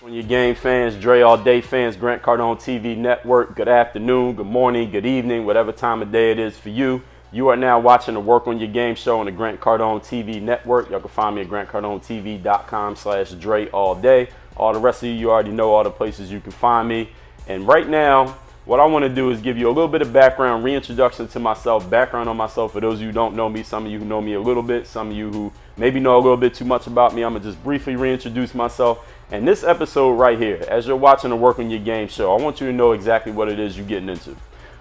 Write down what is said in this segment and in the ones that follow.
On your game fans, Dre All Day fans, Grant Cardone TV Network, good afternoon, good morning, good evening, whatever time of day it is for you. You are now watching the Work on Your Game show on the Grant Cardone TV Network. Y'all can find me at grantcardonetv.com/Dre All Day. All the rest of you already know all the places you can find me. And right now, what I want to do is give you a little bit of background, reintroduction to myself, background on myself for those of you who don't know me, some of you who know me a little bit, some of you who maybe know a little bit too much about me. I'm going to just briefly reintroduce myself. And this episode right here, as you're watching the Work on Your Game show, I want you to know exactly what it is you're getting into.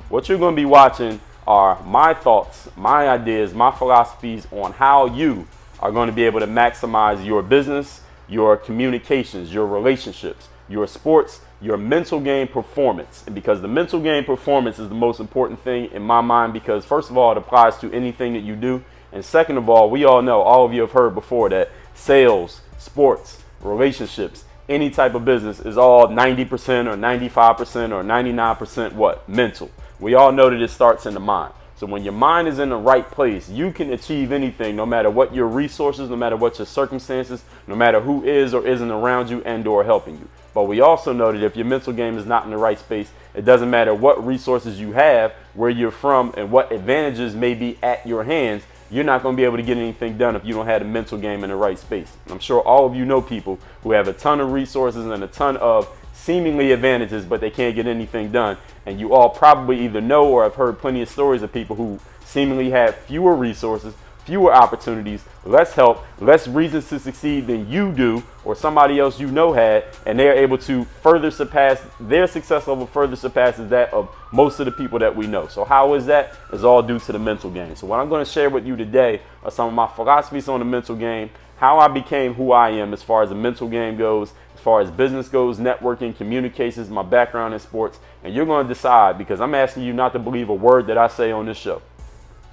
What you're going to be watching are my thoughts, my ideas, my philosophies on how you are going to be able to maximize your business, your communications, your relationships, your sports, your mental game performance. And because the mental game performance is the most important thing in my mind, because first of all, it applies to anything that you do. And second of all, we all know, all of you have heard before that sales, sports, relationships, any type of business is all 90% or 95% or 99% what? Mental. We all know that it starts in the mind. So when your mind is in the right place, you can achieve anything, no matter what your resources, no matter what your circumstances, no matter who is or isn't around you and or helping you. But we also know that if your mental game is not in the right space, it doesn't matter what resources you have, where you're from, and what advantages may be at your hands, you're not going to be able to get anything done if you don't have the mental game in the right space. And I'm sure all of you know people who have a ton of resources and a ton of seemingly advantages, but they can't get anything done. And you all probably either know or have heard plenty of stories of people who seemingly have fewer resources, fewer opportunities, less help, less reasons to succeed than you do or somebody else you know had, and they're able to further surpass, their success level further surpasses that of most of the people that we know. So how is that? It's all due to the mental game. So what I'm going to share with you today are some of my philosophies on the mental game, how I became who I am as far as the mental game goes, as far as business goes, networking, communications, my background in sports, and you're going to decide, because I'm asking you not to believe a word that I say on this show.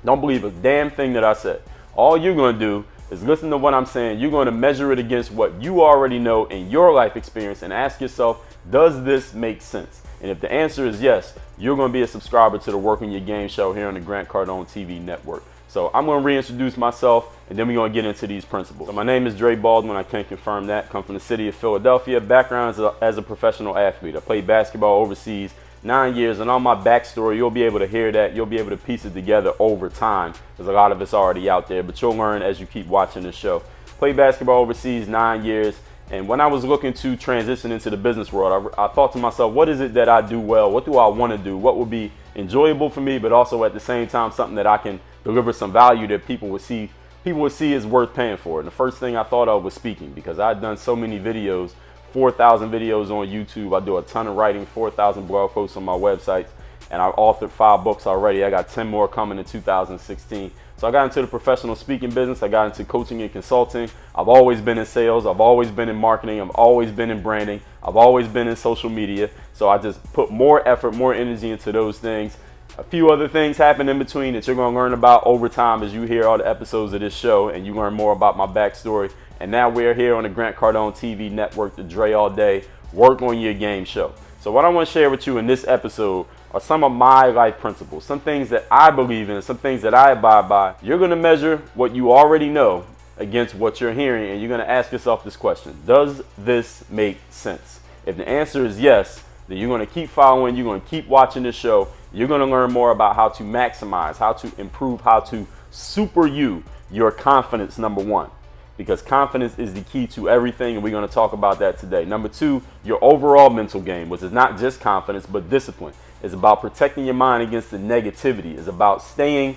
Don't believe a damn thing that I said. All you're going to do is listen to what I'm saying. You're going to measure it against what you already know in your life experience and ask yourself, does this make sense? And if the answer is yes, you're going to be a subscriber to the Work on Your Game show here on the Grant Cardone TV Network. So I'm going to reintroduce myself, and then we're going to get into these principles. So my name is Dre Baldwin. I can confirm that. Come from the city of Philadelphia. Background as a professional athlete. I played basketball overseas 9 years, and on my backstory, you'll be able to hear that. You'll be able to piece it together over time, because a lot of it's already out there, but you'll learn as you keep watching this show. Played basketball overseas 9 years, and when I was looking to transition into the business world, I thought to myself, what is it that I do well? What do I want to do? What would be enjoyable for me, but also at the same time something that I can deliver some value that people would see is worth paying for. And the first thing I thought of was speaking, because I'd done so many videos, 4,000 videos on YouTube. I do a ton of writing, 4,000 blog posts on my websites, and I've authored 5 books already. I got 10 more coming in 2016. So I got into the professional speaking business. I got into coaching and consulting. I've always been in sales. I've always been in marketing. I've always been in branding. I've always been in social media. So I just put more effort, more energy into those things. A few other things happen in between that you're going to learn about over time as you hear all the episodes of this show and you learn more about my backstory. And now we're here on the Grant Cardone TV Network, the Dre All Day Work on Your Game show. So what I want to share with you in this episode are some of my life principles, some things that I believe in, some things that I abide by. You're going to measure what you already know against what you're hearing, and you're going to ask yourself this question: does this make sense? If the answer is yes, then you're going to keep following, you're going to keep watching this show. You're going to learn more about how to maximize, how to improve, how to super your confidence, number one. Because confidence is the key to everything, and we're going to talk about that today. Number 2, your overall mental game, which is not just confidence, but discipline. It's about protecting your mind against the negativity. It's about staying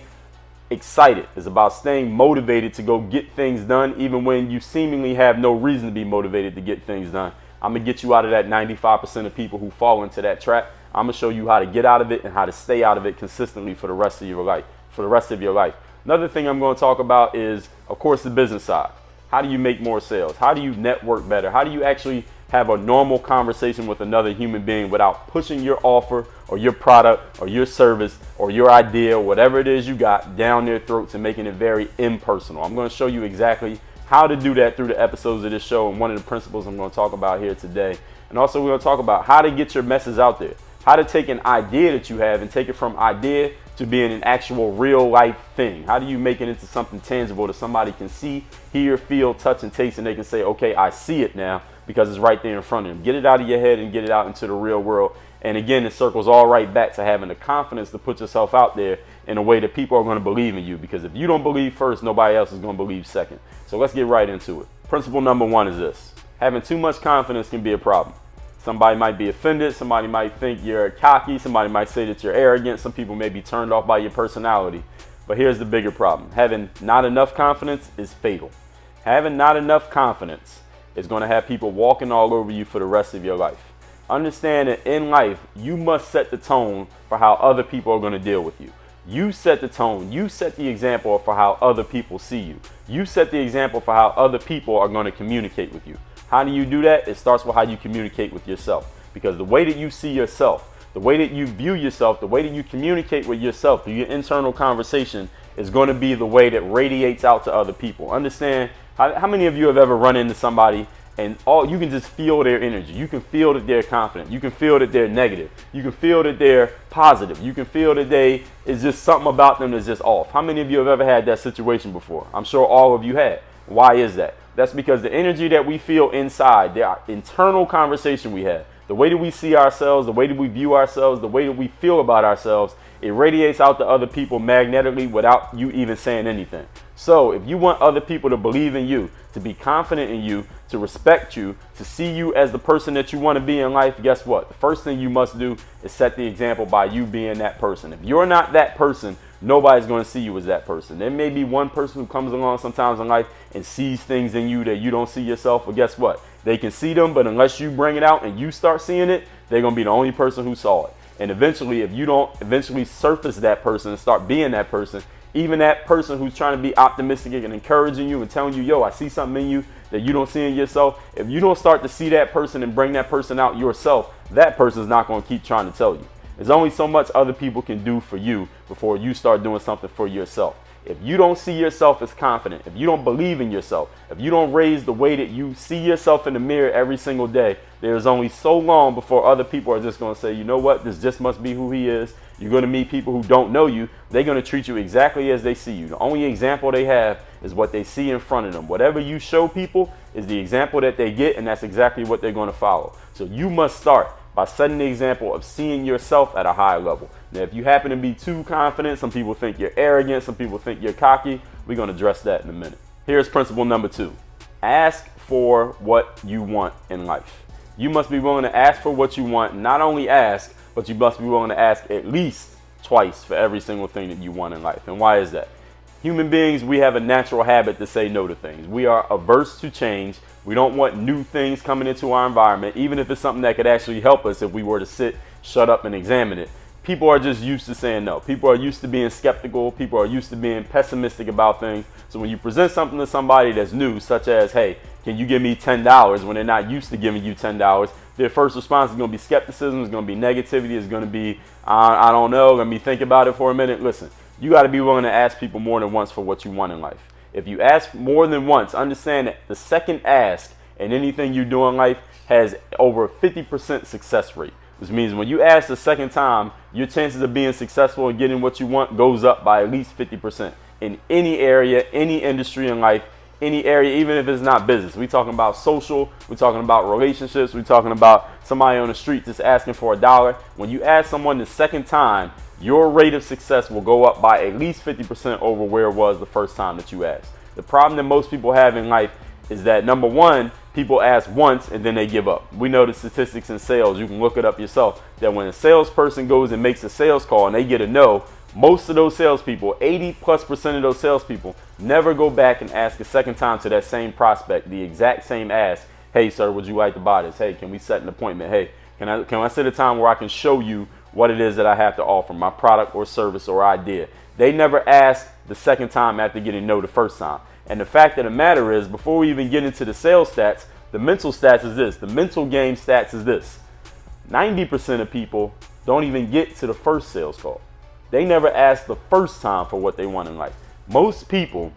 excited. It's about staying motivated to go get things done, even when you seemingly have no reason to be motivated to get things done. I'm going to get you out of that 95% of people who fall into that trap. I'm going to show you how to get out of it and how to stay out of it consistently for the rest of your life. Another thing I'm going to talk about is, of course, the business side. How do you make more sales? How do you network better? How do you actually have a normal conversation with another human being without pushing your offer or your product or your service or your idea or whatever it is you got down their throats and making it very impersonal? I'm going to show you exactly how to do that through the episodes of this show, and one of the principles I'm going to talk about here today. And also we're going to talk about how to get your message out there, how to take an idea that you have and take it from idea to being an actual real life thing. How do you make it into something tangible that somebody can see, hear, feel, touch, and taste, and they can say, okay, I see it now. because it's right there in front of them. Get it out of your head and get it out into the real world. And again, it circles all right back to having the confidence to put yourself out there in a way that people are going to believe in you, because if you don't believe first, nobody else is going to believe second. So let's get right into it. Principle number one is this: having too much confidence can be a problem. Somebody might be offended. Somebody might think you're cocky. Somebody might say that you're arrogant. Some people may be turned off by your personality. But here's the bigger problem. Having not enough confidence is fatal. Having not enough confidence is going to have people walking all over you for the rest of your life. Understand that in life, you must set the tone for how other people are going to deal with you. You set the tone. You set the example for how other people see you. You set the example for how other people are going to communicate with you. How do you do that? It starts with how you communicate with yourself. Because the way that you see yourself, the way that you view yourself, the way that you communicate with yourself through your internal conversation is going to be the way that radiates out to other people. Understand, how many of you have ever run into somebody and you can just feel their energy? You can feel that they're confident. You can feel that they're negative. You can feel that they're positive. You can feel that it's just something about them that's just off. How many of you have ever had that situation before? I'm sure all of you had. Why is that? That's because the energy that we feel inside, the internal conversation we have, the way that we see ourselves, the way that we view ourselves, the way that we feel about ourselves, it radiates out to other people magnetically without you even saying anything. So if you want other people to believe in you, to be confident in you, to respect you, to see you as the person that you want to be in life, guess what? The first thing you must do is set the example by you being that person. If you're not that person, nobody's going to see you as that person. There may be one person who comes along sometimes in life and sees things in you that you don't see yourself, but guess what? They can see them, but unless you bring it out and you start seeing it, they're going to be the only person who saw it. And eventually, if you don't eventually surface that person and start being that person, even that person who's trying to be optimistic and encouraging you and telling you, yo, I see something in you that you don't see in yourself. If you don't start to see that person and bring that person out yourself, that person's not going to keep trying to tell you. There's only so much other people can do for you before you start doing something for yourself. If you don't see yourself as confident, if you don't believe in yourself, if you don't raise the way that you see yourself in the mirror every single day, there's only so long before other people are just going to say, you know what, this just must be who he is. You're going to meet people who don't know you. They're going to treat you exactly as they see you. The only example they have is what they see in front of them. Whatever you show people is the example that they get, and that's exactly what they're going to follow. So you must start by setting the example of seeing yourself at a high level. Now, if you happen to be too confident, some people think you're arrogant, some people think you're cocky, we're going to address that in a minute. Here's principle number two. Ask for what you want in life. You must be willing to ask for what you want. Not only ask, but you must be willing to ask at least twice for every single thing that you want in life. And why is that? Human beings, we have a natural habit to say no to things. We are averse to change. We don't want new things coming into our environment, even if it's something that could actually help us if we were to sit, shut up, and examine it. People are just used to saying no. People are used to being skeptical. People are used to being pessimistic about things. So when you present something to somebody that's new, such as, hey, can you give me $10, when they're not used to giving you $10, their first response is going to be skepticism, it's going to be negativity, it's going to be, I don't know, let me think about it for a minute. Listen, you got to be willing to ask people more than once for what you want in life. If you ask more than once, understand that the second ask in anything you do in life has over a 50% success rate. Which means when you ask the second time, your chances of being successful and getting what you want goes up by at least 50% in any area, any industry in life, any area, even if it's not business. We're talking about social, we're talking about relationships, we're talking about somebody on the street just asking for $1. When you ask someone the second time, your rate of success will go up by at least 50% over where it was the first time that you asked. The problem that most people have in life is that, number one, people ask once and then they give up. We know the statistics in sales, you can look it up yourself, that when a salesperson goes and makes a sales call and they get a no, most of those salespeople, 80+% of those salespeople, never go back and ask a second time to that same prospect, the exact same ask. Hey, sir, would you like to buy this? Hey, can we set an appointment? Hey, can I set a time where I can show you what it is that I have to offer, my product or service or idea? They never ask the second time after getting no the first time. And the fact of the matter is, before we even get into the sales stats, the mental stats is this. The mental game stats is this. 90% of people don't even get to the first sales call. They never ask the first time for what they want in life. Most people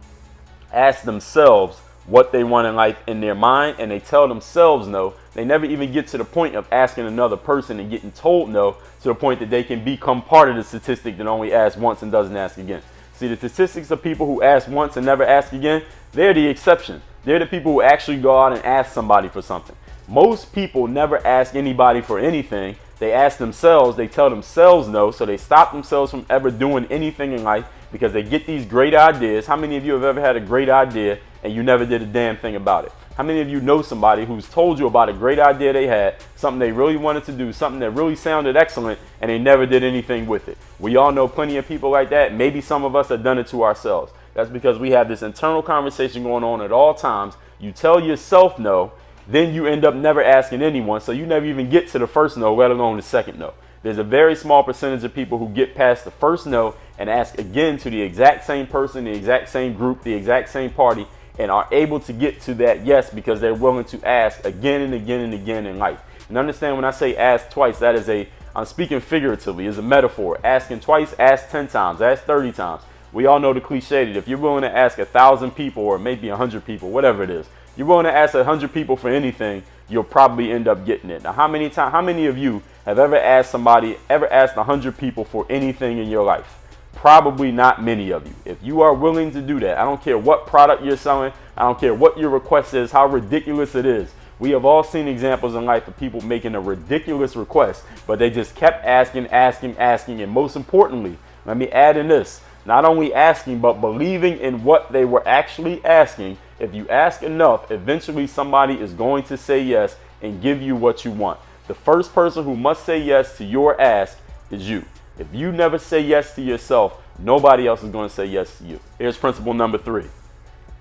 ask themselves what they want in life in their mind, and they tell themselves no. They never even get to the point of asking another person and getting told no, to the point that they can become part of the statistic that only asks once and doesn't ask again. See, the statistics of people who ask once and never ask again, they're the exception. They're the people who actually go out and ask somebody for something. Most people never ask anybody for anything. They ask themselves, they tell themselves no, so they stop themselves from ever doing anything in life because they get these great ideas. How many of you have ever had a great idea and you never did a damn thing about it? How many of you know somebody who's told you about a great idea they had, something they really wanted to do, something that really sounded excellent, and they never did anything with it? We all know plenty of people like that. Maybe some of us have done it to ourselves. That's because we have this internal conversation going on at all times. You tell yourself no, then you end up never asking anyone, so you never even get to the first no, let alone the second no. There's a very small percentage of people who get past the first no and ask again to the exact same person, the exact same group, the exact same party, and are able to get to that yes because they're willing to ask again and again and again in life. And understand, when I say ask twice, that is I'm speaking figuratively, is a metaphor. Asking twice, ask 10 times, ask 30 times. We all know the cliche that if you're willing to ask 1,000 people or maybe 100 people, whatever it is, you're willing to ask 100 people for anything, you'll probably end up getting it. Now, how many of you have ever asked 100 people for anything in your life? Probably not many of you. If you are willing to do that, I don't care what product you're selling, I don't care what your request is, how ridiculous it is. We have all seen examples in life of people making a ridiculous request, but they just kept asking, and most importantly, let me add in this, not only asking, but believing in what they were actually asking. If you ask enough, eventually somebody is going to say yes and give you what you want. The first person who must say yes to your ask is you. If you never say yes to yourself, nobody else is going to say yes to you. Here's principle number 3.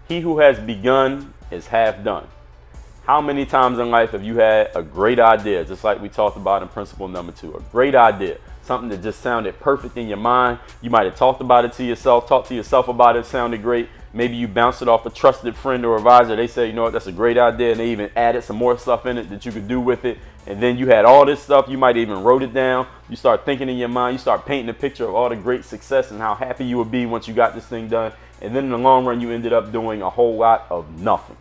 He who has begun is half done. How many times in life have you had a great idea, just like we talked about in principle number 2, a great idea, something that just sounded perfect in your mind. You might have talked about it to yourself, talked to yourself about it, sounded great. Maybe you bounced it off a trusted friend or advisor. They say, you know what, that's a great idea. And they even added some more stuff in it that you could do with it. And then you had all this stuff. You might even wrote it down. You start thinking in your mind. You start painting a picture of all the great success and how happy you would be once you got this thing done. And then in the long run, you ended up doing a whole lot of nothing.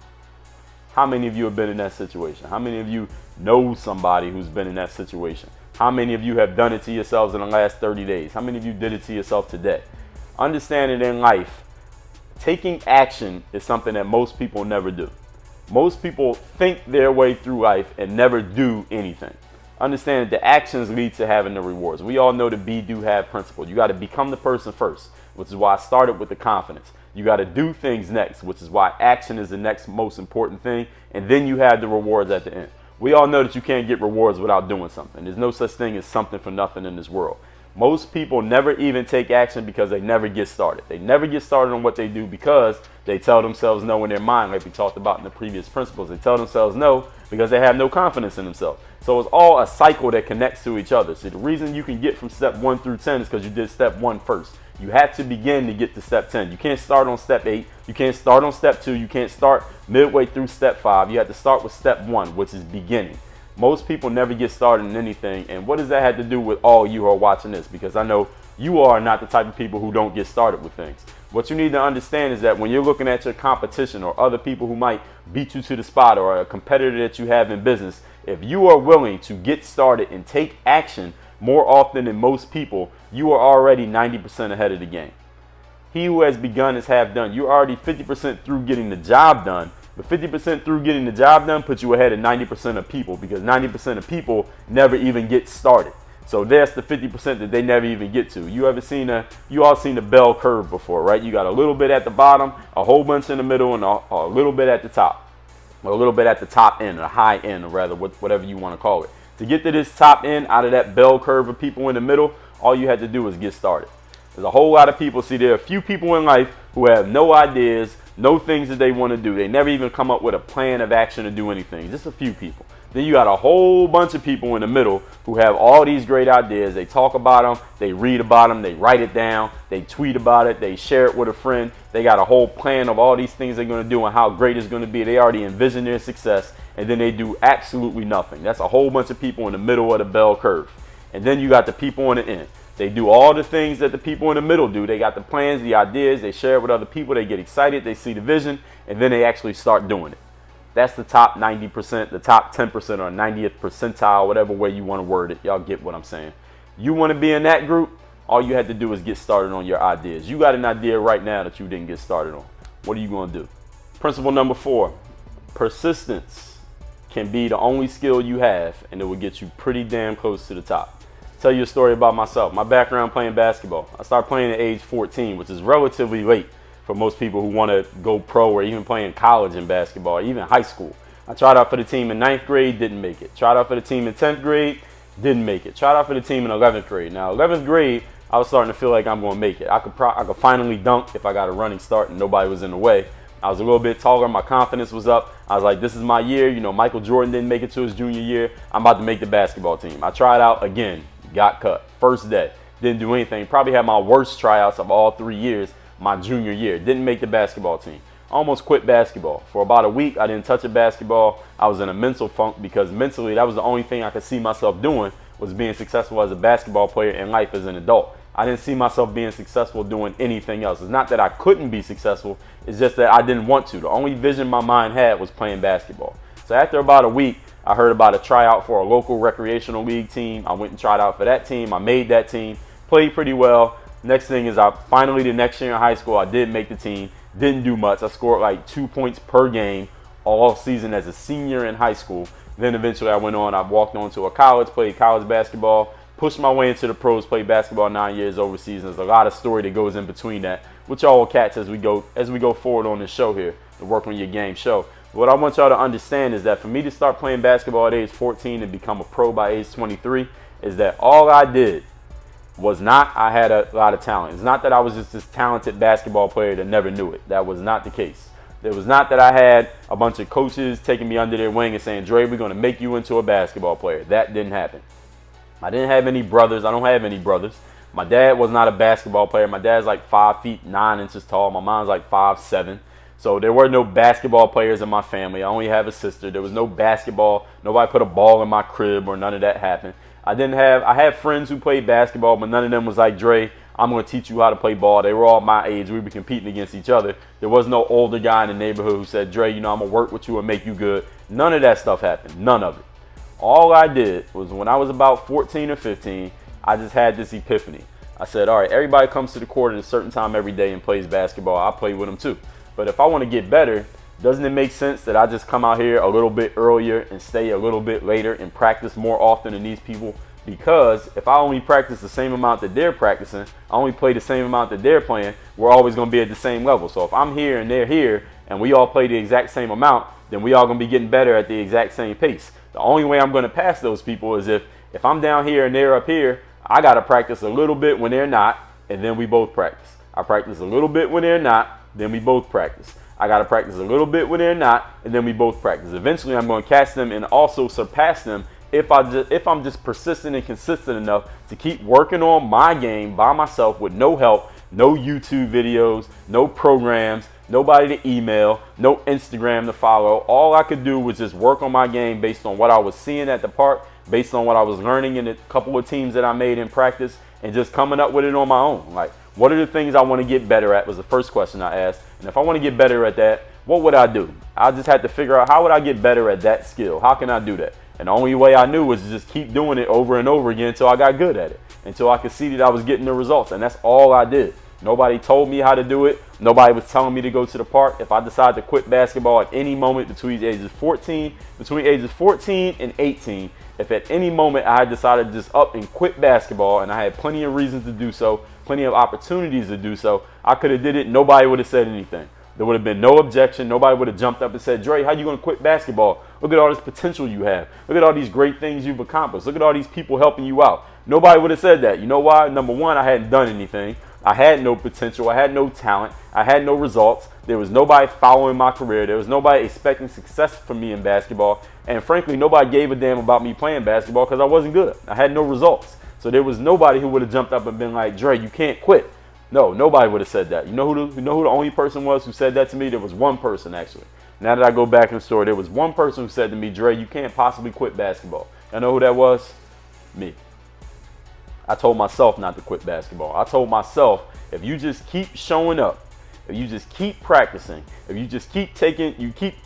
How many of you have been in that situation? How many of you know somebody who's been in that situation? How many of you have done it to yourselves in the last 30 days? How many of you did it to yourself today? Understand that in life, taking action is something that most people never do. Most people think their way through life and never do anything. Understand that the actions lead to having the rewards. We all know the be, do, have principle. You got to become the person first, which is why I started with the confidence. You got to do things next, which is why action is the next most important thing. And then you have the rewards at the end. We all know that you can't get rewards without doing something. There's no such thing as something for nothing in this world. Most people never even take action because they never get started. They never get started on what they do because they tell themselves no in their mind, like we talked about in the previous principles. They tell themselves no because they have no confidence in themselves. So it's all a cycle that connects to each other. So the reason you can get from step 1 through 10 is because you did step 1 first. You have to begin to get to step 10. You can't start on step 8. You can't start on step 2. You can't start midway through step 5. You have to start with step 1, which is beginning. Most people never get started in anything. And what does that have to do with all you who are watching this? Because I know you are not the type of people who don't get started with things. What you need to understand is that when you're looking at your competition or other people who might beat you to the spot or a competitor that you have in business, if you are willing to get started and take action more often than most people, you are already 90% ahead of the game. He who has begun is half done. You're already 50% through getting the job done. But 50% through getting the job done puts you ahead of 90% of people, because 90% of people never even get started. So that's the 50% that they never even get to. You all seen the bell curve before, right? You got a little bit at the bottom, a whole bunch in the middle, and a little bit at the top. Or a little bit at the top end, or high end, or rather, whatever you want to call it. To get to this top end out of that bell curve of people in the middle, all you had to do was get started. There's a whole lot of people. See, there are a few people in life who have no ideas, no things that they want to do. They never even come up with a plan of action to do anything. Just a few people. Then you got a whole bunch of people in the middle who have all these great ideas. They talk about them, they read about them, they write it down, they tweet about it, they share it with a friend. They got a whole plan of all these things they're going to do and how great it's going to be. They already envision their success, and then they do absolutely nothing. That's a whole bunch of people in the middle of the bell curve. And then you got the people on the end. They do all the things that the people in the middle do. They got the plans, the ideas, they share it with other people, they get excited, they see the vision, and then they actually start doing it. That's the top 90%, the top 10% or 90th percentile, whatever way you want to word it. Y'all get what I'm saying. You want to be in that group, all you had to do is get started on your ideas. You got an idea right now that you didn't get started on. What are you going to do? Principle number 4, persistence can be the only skill you have, and it will get you pretty damn close to the top. Tell you a story about myself. My background playing basketball. I started playing at age 14, which is relatively late for most people who want to go pro or even play in college in basketball, even high school. I tried out for the team in 9th grade, didn't make it. Tried out for the team in 10th grade, didn't make it. Tried out for the team in 11th grade. Now, 11th grade, I was starting to feel like I'm going to make it. I could finally dunk if I got a running start and nobody was in the way. I was a little bit taller. My confidence was up. I was like, this is my year. You know, Michael Jordan didn't make it to his junior year. I'm about to make the basketball team. I tried out again, got cut. First day, didn't do anything. Probably had my worst tryouts of all 3 years my junior year. Didn't make the basketball team. Almost quit basketball. For about a week, I didn't touch a basketball. I was in a mental funk because mentally, that was the only thing I could see myself doing, was being successful as a basketball player in life as an adult. I didn't see myself being successful doing anything else. It's not that I couldn't be successful. It's just that I didn't want to. The only vision my mind had was playing basketball. So after about a week, I heard about a tryout for a local recreational league team. I went and tried out for that team. I made that team, played pretty well. Next thing is finally the next year in high school, I did make the team. Didn't do much. I scored like 2 points per game all season as a senior in high school. Then eventually I walked on to a college, played college basketball, pushed my way into the pros, played basketball 9 years overseas. There's a lot of story that goes in between that, which y'all will catch as we go forward on this show here, the Work on Your Game show. What I want y'all to understand is that for me to start playing basketball at age 14 and become a pro by age 23 is that all I did was not I had a lot of talent. It's not that I was just this talented basketball player that never knew it. That was not the case. It was not that I had a bunch of coaches taking me under their wing and saying, Dre, we're going to make you into a basketball player. That didn't happen. I didn't have any brothers. I don't have any brothers. My dad was not a basketball player. My dad's like 5 feet 9 inches tall. My mom's like 5'7". So there were no basketball players in my family. I only have a sister. There was no basketball. Nobody put a ball in my crib or none of that happened. I had friends who played basketball, but none of them was like, Dre, I'm going to teach you how to play ball. They were all my age. We were competing against each other. There was no older guy in the neighborhood who said, Dre, I'm going to work with you and make you good. None of that stuff happened. None of it. All I did was when I was about 14 or 15, I just had this epiphany. I said, all right, everybody comes to the court at a certain time every day and plays basketball. I play with them too. But if I want to get better, doesn't it make sense that I just come out here a little bit earlier and stay a little bit later and practice more often than these people? Because if I only practice the same amount that they're practicing, I only play the same amount that they're playing, we're always going to be at the same level. So if I'm here and they're here and we all play the exact same amount, then we all going to be getting better at the exact same pace. The only way I'm going to pass those people is if I'm down here and they're up here, I got to practice a little bit when they're not, and then we both practice. I practice a little bit when they're not, then we both practice. I got to practice a little bit when they're not, and then we both practice. Eventually, I'm going to catch them and also surpass them if I'm just persistent and consistent enough to keep working on my game by myself with no help, no YouTube videos, no programs, nobody to email, no Instagram to follow. All I could do was just work on my game based on what I was seeing at the park, based on what I was learning in a couple of teams that I made in practice, and just coming up with it on my own. Like, what are the things I want to get better at was the first question I asked. And if I want to get better at that, what would I do? I just had to figure out, how would I get better at that skill? How can I do that? And the only way I knew was to just keep doing it over and over again until I got good at it, until I could see that I was getting the results. And that's all I did. Nobody told me how to do it. Nobody was telling me to go to the park. If I decided to quit basketball at any moment between ages 14 and 18, if at any moment I had decided to just up and quit basketball, and I had plenty of reasons to do so, plenty of opportunities to do so, I could have did it. Nobody would have said anything. There would have been no objection. Nobody would have jumped up and said, Dre, how you going to quit basketball? Look at all this potential you have. Look at all these great things you've accomplished. Look at all these people helping you out. Nobody would have said that. You know why? Number one, I hadn't done anything. I had no potential. I had no talent. I had no results. There was nobody following my career. There was nobody expecting success from me in basketball. And frankly, nobody gave a damn about me playing basketball because I wasn't good. I had no results. So there was nobody who would have jumped up and been like, Dre, you can't quit. No, nobody would have said that. You know who the only person was who said that to me? There was one person, actually. Now that I go back in the story, there was one person who said to me, Dre, you can't possibly quit basketball. You know who that was? Me. I told myself not to quit basketball. I told myself, if you just keep showing up, if you just keep practicing, if you just keep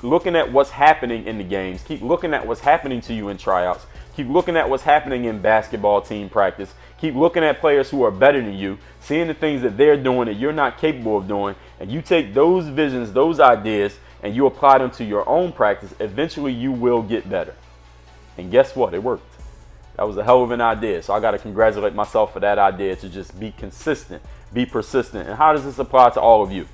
looking at what's happening in the games, keep looking at what's happening to you in tryouts, Keep looking at what's happening in basketball team practice. Keep looking at players who are better than you, seeing the things that they're doing that you're not capable of doing, and you take those visions, those ideas, and you apply them to your own practice. Eventually, you will get better. And guess what? It worked. That was a hell of an idea. So I got to congratulate myself for that idea, to just be consistent, be persistent. And how does this apply to all of you?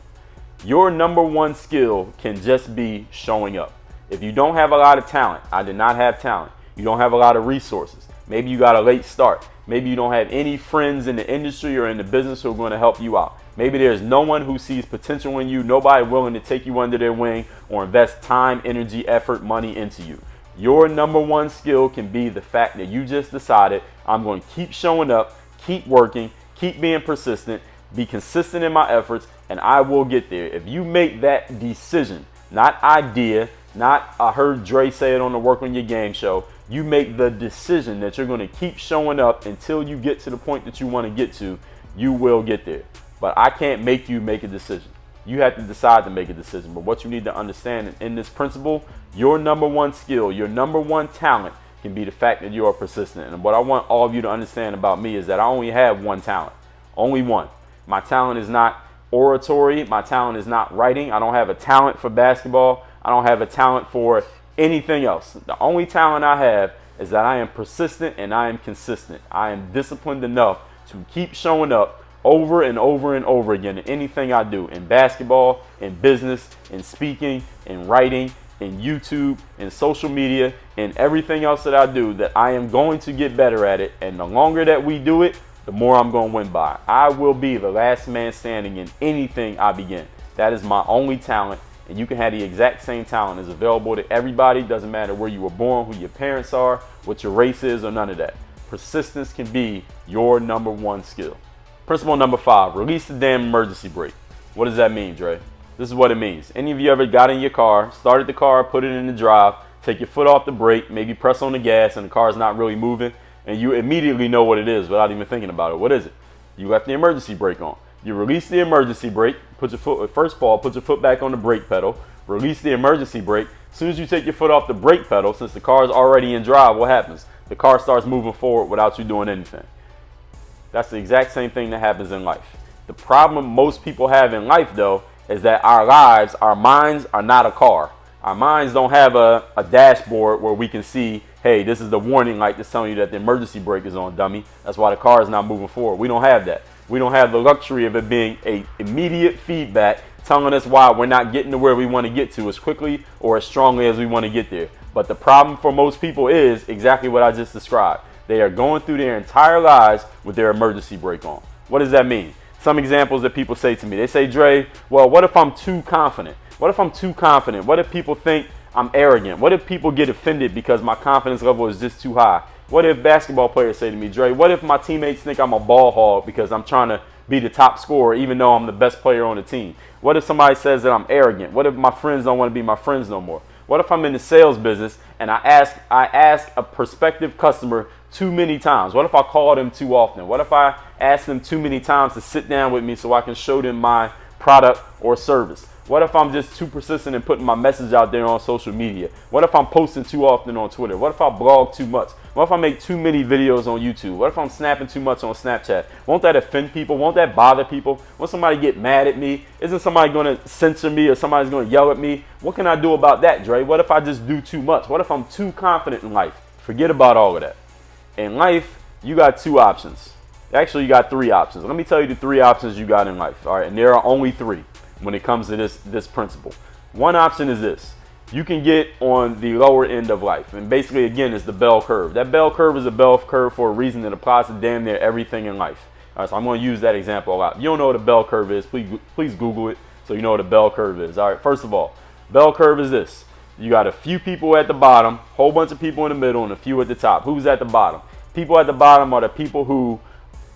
Your number one skill can just be showing up. If you don't have a lot of talent, I did not have talent. You don't have a lot of resources. Maybe you got a late start. Maybe you don't have any friends in the industry or in the business who are going to help you out. Maybe there's no one who sees potential in you, nobody willing to take you under their wing or invest time, energy, effort, money into you. Your number one skill can be the fact that you just decided, I'm going to keep showing up, keep working, keep being persistent, be consistent in my efforts, and I will get there. If you make that decision, not idea, not I heard Dre say it on the Work on Your Game show, you make the decision that you're going to keep showing up until you get to the point that you want to get to, you will get there. But I can't make you make a decision. You have to decide to make a decision. But what you need to understand in this principle, your number one skill, your number one talent can be the fact that you are persistent. And what I want all of you to understand about me is that I only have one talent, only one. My talent is not oratory. My talent is not writing. I don't have a talent for basketball. I don't have a talent for anything else. The only talent I have is that I am persistent and I am consistent. I am disciplined enough to keep showing up over and over and over again in anything I do, in basketball, in business, in speaking, in writing, in YouTube, in social media, in everything else that I do, that I am going to get better at it. And the longer that we do it, the more I'm going to win by. I will be the last man standing in anything I begin. That is my only talent. And you can have the exact same talent. It's available to everybody. Doesn't matter where you were born, who your parents are, what your race is, or none of that. Persistence can be your number one skill. Principle number 5, release the damn emergency brake. What does that mean, Dre? This is what it means. Any of you ever got in your car, started the car, put it in the drive, take your foot off the brake, maybe press on the gas and the car's not really moving, and you immediately know what it is without even thinking about it. What is it? You left the emergency brake on. You release the emergency brake, put your foot, first of all, put your foot back on the brake pedal, release the emergency brake. As soon as you take your foot off the brake pedal, since the car is already in drive, what happens? The car starts moving forward without you doing anything. That's the exact same thing that happens in life. The problem most people have in life, though, is that our lives, our minds are not a car. Our minds don't have a dashboard where we can see, hey, this is the warning light that's telling you that the emergency brake is on, dummy. That's why the car is not moving forward. We don't have that. We don't have the luxury of it being a immediate feedback telling us why we're not getting to where we want to get to as quickly or as strongly as we want to get there. But the problem for most people is exactly what I just described. They are going through their entire lives with their emergency brake on. What does that mean? Some examples that people say to me, they say, Dre, well, what if I'm too confident? What if I'm too confident? What if people think I'm arrogant? What if people get offended because my confidence level is just too high? What if basketball players say to me, Dre, what if my teammates think I'm a ball hog because I'm trying to be the top scorer even though I'm the best player on the team? What if somebody says that I'm arrogant? What if my friends don't want to be my friends no more? What if I'm in the sales business and I ask a prospective customer too many times? What if I call them too often? What if I ask them too many times to sit down with me so I can show them my product or service? What if I'm just too persistent in putting my message out there on social media? What if I'm posting too often on Twitter? What if I blog too much? What if I make too many videos on YouTube? What if I'm snapping too much on Snapchat? Won't that offend people? Won't that bother people? Won't somebody get mad at me? Isn't somebody going to censor me or somebody's going to yell at me? What can I do about that, Dre? What if I just do too much? What if I'm too confident in life? Forget about all of that. In life, you got 2 options. Actually, you got 3 options. Let me tell you the 3 options you got in life. All right, and there are only 3 when it comes to this principle. One option is this. You can get on the lower end of life. And basically, again, it's the bell curve. That bell curve is a bell curve for a reason that applies to damn near everything in life. All right, so I'm going to use that example a lot. If you don't know what a bell curve is, please Google it so you know what a bell curve is. All right, first of all, bell curve is this. You got a few people at the bottom, whole bunch of people in the middle, and a few at the top. Who's at the bottom? People at the bottom are the people who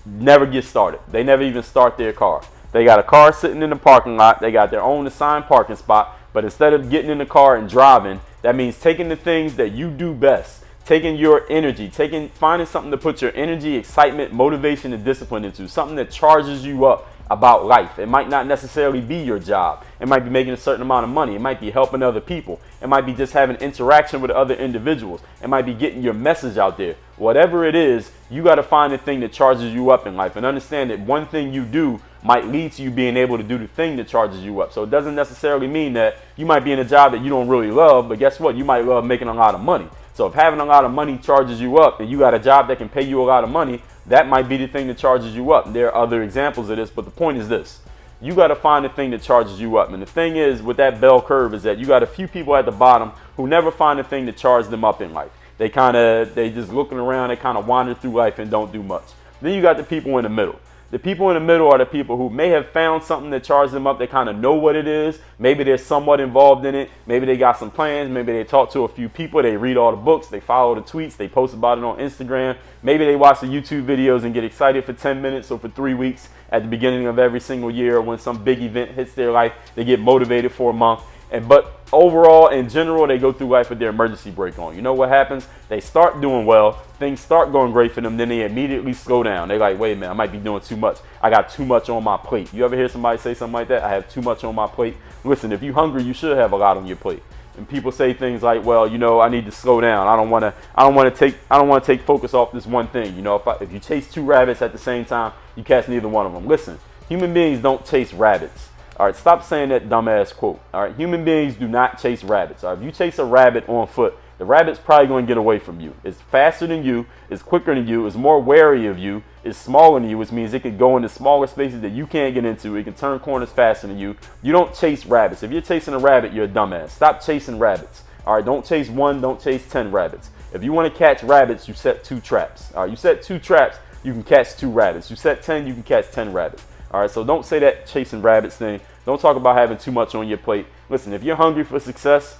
never get started. They never even start their car. They got a car sitting in the parking lot. They got their own assigned parking spot. But instead of getting in the car and driving, that means taking the things that you do best, taking your energy, finding something to put your energy, excitement, motivation, and discipline into, something that charges you up about life. It might not necessarily be your job. It might be making a certain amount of money. It might be helping other people. It might be just having interaction with other individuals. It might be getting your message out there. Whatever it is, you got to find the thing that charges you up in life, and understand that one thing you do might lead to you being able to do the thing that charges you up. So it doesn't necessarily mean that you might be in a job that you don't really love, but guess what? You might love making a lot of money. So if having a lot of money charges you up and you got a job that can pay you a lot of money, that might be the thing that charges you up. And there are other examples of this, but the point is this. You got to find the thing that charges you up. And the thing is with that bell curve is that you got a few people at the bottom who never find the thing that charges them up in life. They just looking around, they kind of wander through life and don't do much. Then you got the people in the middle. The people in the middle are the people who may have found something that charges them up. They kind of know what it is. Maybe they're somewhat involved in it. Maybe they got some plans. Maybe they talk to a few people. They read all the books. They follow the tweets. They post about it on Instagram. Maybe they watch the YouTube videos and get excited for 10 minutes or for 3 weeks at the beginning of every single year. When some big event hits their life, they get motivated for a month. But overall, in general, they go through life with their emergency brake on. You know what happens? They start doing well. Things start going great for them. Then they immediately slow down. They're like, wait a minute, I might be doing too much. I got too much on my plate. You ever hear somebody say something like that? I have too much on my plate. Listen, if you're hungry, you should have a lot on your plate. And people say things like, well, you know, I need to slow down. I don't want to take focus off this one thing. You know, if you chase 2 rabbits at the same time, you catch neither one of them. Listen, human beings don't chase rabbits. All right, stop saying that dumbass quote. All right, human beings do not chase rabbits. All right, if you chase a rabbit on foot, the rabbit's probably going to get away from you. It's faster than you, it's quicker than you, it's more wary of you, it's smaller than you, which means it can go into smaller spaces that you can't get into. It can turn corners faster than you. You don't chase rabbits. If you're chasing a rabbit, you're a dumbass. Stop chasing rabbits. All right, don't chase 1, don't chase 10 rabbits. If you want to catch rabbits, you set 2 traps. All right, you set 2 traps, you can catch 2 rabbits. You set 10, you can catch 10 rabbits. All right, so don't say that chasing rabbits thing. Don't talk about having too much on your plate. Listen, if you're hungry for success,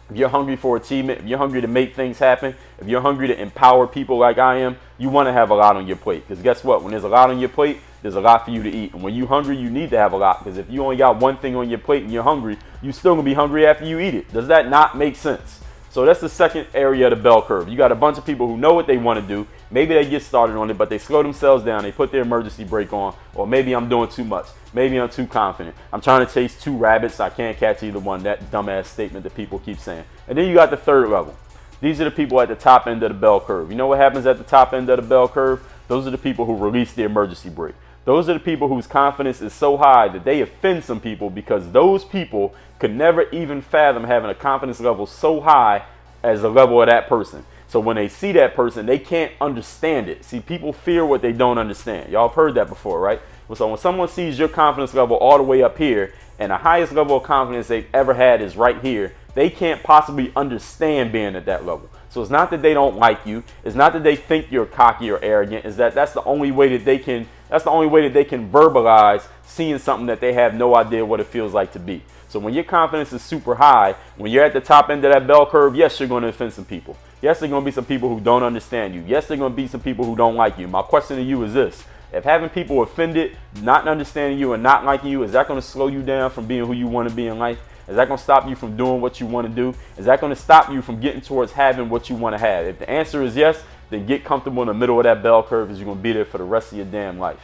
if you're hungry for achievement, if you're hungry to make things happen, if you're hungry to empower people like I am, you want to have a lot on your plate. Because guess what? When there's a lot on your plate, there's a lot for you to eat. And when you're hungry, you need to have a lot. Because if you only got one thing on your plate and you're hungry, you're still going to be hungry after you eat it. Does that not make sense? So that's the second area of the bell curve. You got a bunch of people who know what they want to do. Maybe they get started on it, but they slow themselves down. They put their emergency brake on. Or maybe I'm doing too much. Maybe I'm too confident. I'm trying to chase 2 rabbits. I can't catch either one. That dumbass statement that people keep saying. And then you got the third level. These are the people at the top end of the bell curve. You know what happens at the top end of the bell curve? Those are the people who release the emergency brake. Those are the people whose confidence is so high that they offend some people, because those people could never even fathom having a confidence level so high as the level of that person. So when they see that person, they can't understand it. See, people fear what they don't understand. Y'all have heard that before, right? So when someone sees your confidence level all the way up here, and the highest level of confidence they've ever had is right here, they can't possibly understand being at that level. So it's not that they don't like you. It's not that they think you're cocky or arrogant. It's that that's the only way that they can verbalize seeing something that they have no idea what it feels like to be. So when your confidence is super high, when you're at the top end of that bell curve, yes, you're going to offend some people. Yes, there are going to be some people who don't understand you. Yes, there are going to be some people who don't like you. My question to you is this. If having people offended, not understanding you, and not liking you, is that going to slow you down from being who you want to be in life? Is that going to stop you from doing what you want to do? Is that going to stop you from getting towards having what you want to have? If the answer is yes, then get comfortable in the middle of that bell curve, because you're going to be there for the rest of your damn life.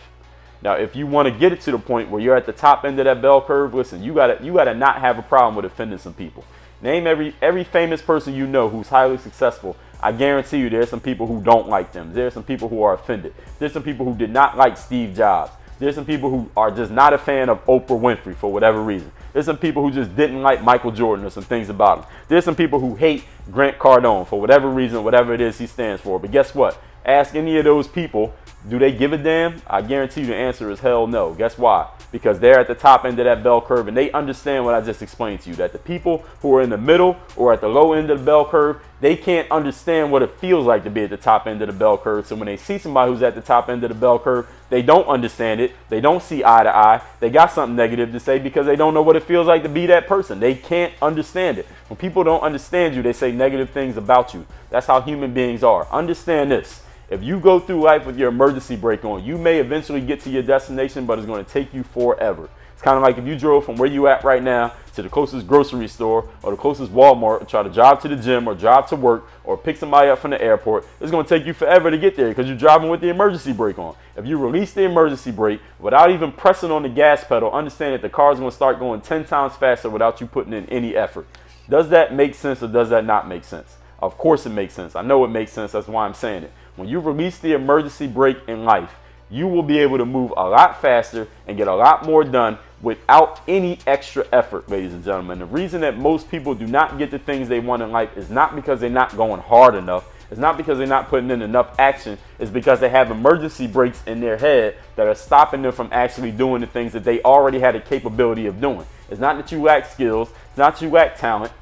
Now, if you want to get it to the point where you're at the top end of that bell curve, listen, you gotta not have a problem with offending some people. Name every famous person you know who's highly successful. I guarantee you there's some people who don't like them. There's some people who are offended. There's some people who did not like Steve Jobs. There's some people who are just not a fan of Oprah Winfrey for whatever reason. There's some people who just didn't like Michael Jordan or some things about him. There's some people who hate Grant Cardone for whatever reason, whatever it is he stands for. But guess what? Ask any of those people, do they give a damn? I guarantee you the answer is hell no. Guess why? Because they're at the top end of that bell curve and they understand what I just explained to you. That the people who are in the middle or at the low end of the bell curve, they can't understand what it feels like to be at the top end of the bell curve. So when they see somebody who's at the top end of the bell curve, they don't understand it. They don't see eye to eye. They got something negative to say because they don't know what it feels like to be that person. They can't understand it. When people don't understand you, they say negative things about you. That's how human beings are. Understand this. If you go through life with your emergency brake on, you may eventually get to your destination, but it's going to take you forever. It's kind of like if you drove from where you at right now to the closest grocery store or the closest Walmart, or try to drive to the gym or drive to work or pick somebody up from the airport. It's going to take you forever to get there because you're driving with the emergency brake on. If you release the emergency brake without even pressing on the gas pedal, understand that the car is going to start going 10 times faster without you putting in any effort. Does that make sense or does that not make sense? Of course it makes sense. I know it makes sense. That's why I'm saying it. When you release the emergency brake in life, you will be able to move a lot faster and get a lot more done without any extra effort, ladies and gentlemen. The reason that most people do not get the things they want in life is not because they're not going hard enough. It's not because they're not putting in enough action. It's because they have emergency brakes in their head that are stopping them from actually doing the things that they already had a capability of doing. It's not that you lack skills. It's not that you lack talent.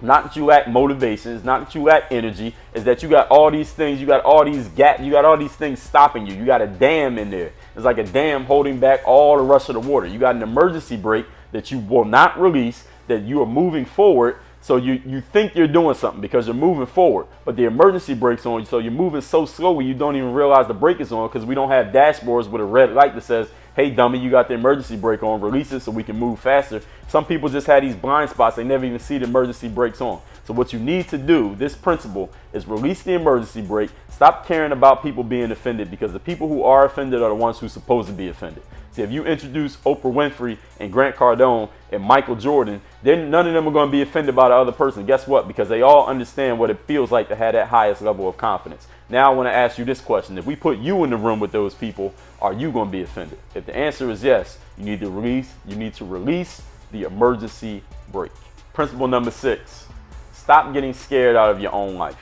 Not that you lack motivation. It's not that you lack energy. It's that you got all these things. You got all these gaps. You got all these things stopping you. You got a dam in there. It's like a dam holding back all the rush of the water. You got an emergency brake that you will not release, that you are moving forward. So you think you're doing something because you're moving forward, but the emergency brake's on, so you're moving so slowly you don't even realize the brake is on because we don't have dashboards with a red light that says, hey dummy, you got the emergency brake on, release it so we can move faster. Some people just have these blind spots, they never even see the emergency brakes on. So what you need to do, this principle, is release the emergency brake. Stop caring about people being offended because the people who are offended are the ones who are supposed to be offended. See, if you introduce Oprah Winfrey and Grant Cardone and Michael Jordan, then none of them are going to be offended by the other person. Guess what? Because they all understand what it feels like to have that highest level of confidence. Now I want to ask you this question. If we put you in the room with those people, are you going to be offended? If the answer is yes, you need to release the emergency brake. Principle number 6, stop getting scared out of your own life.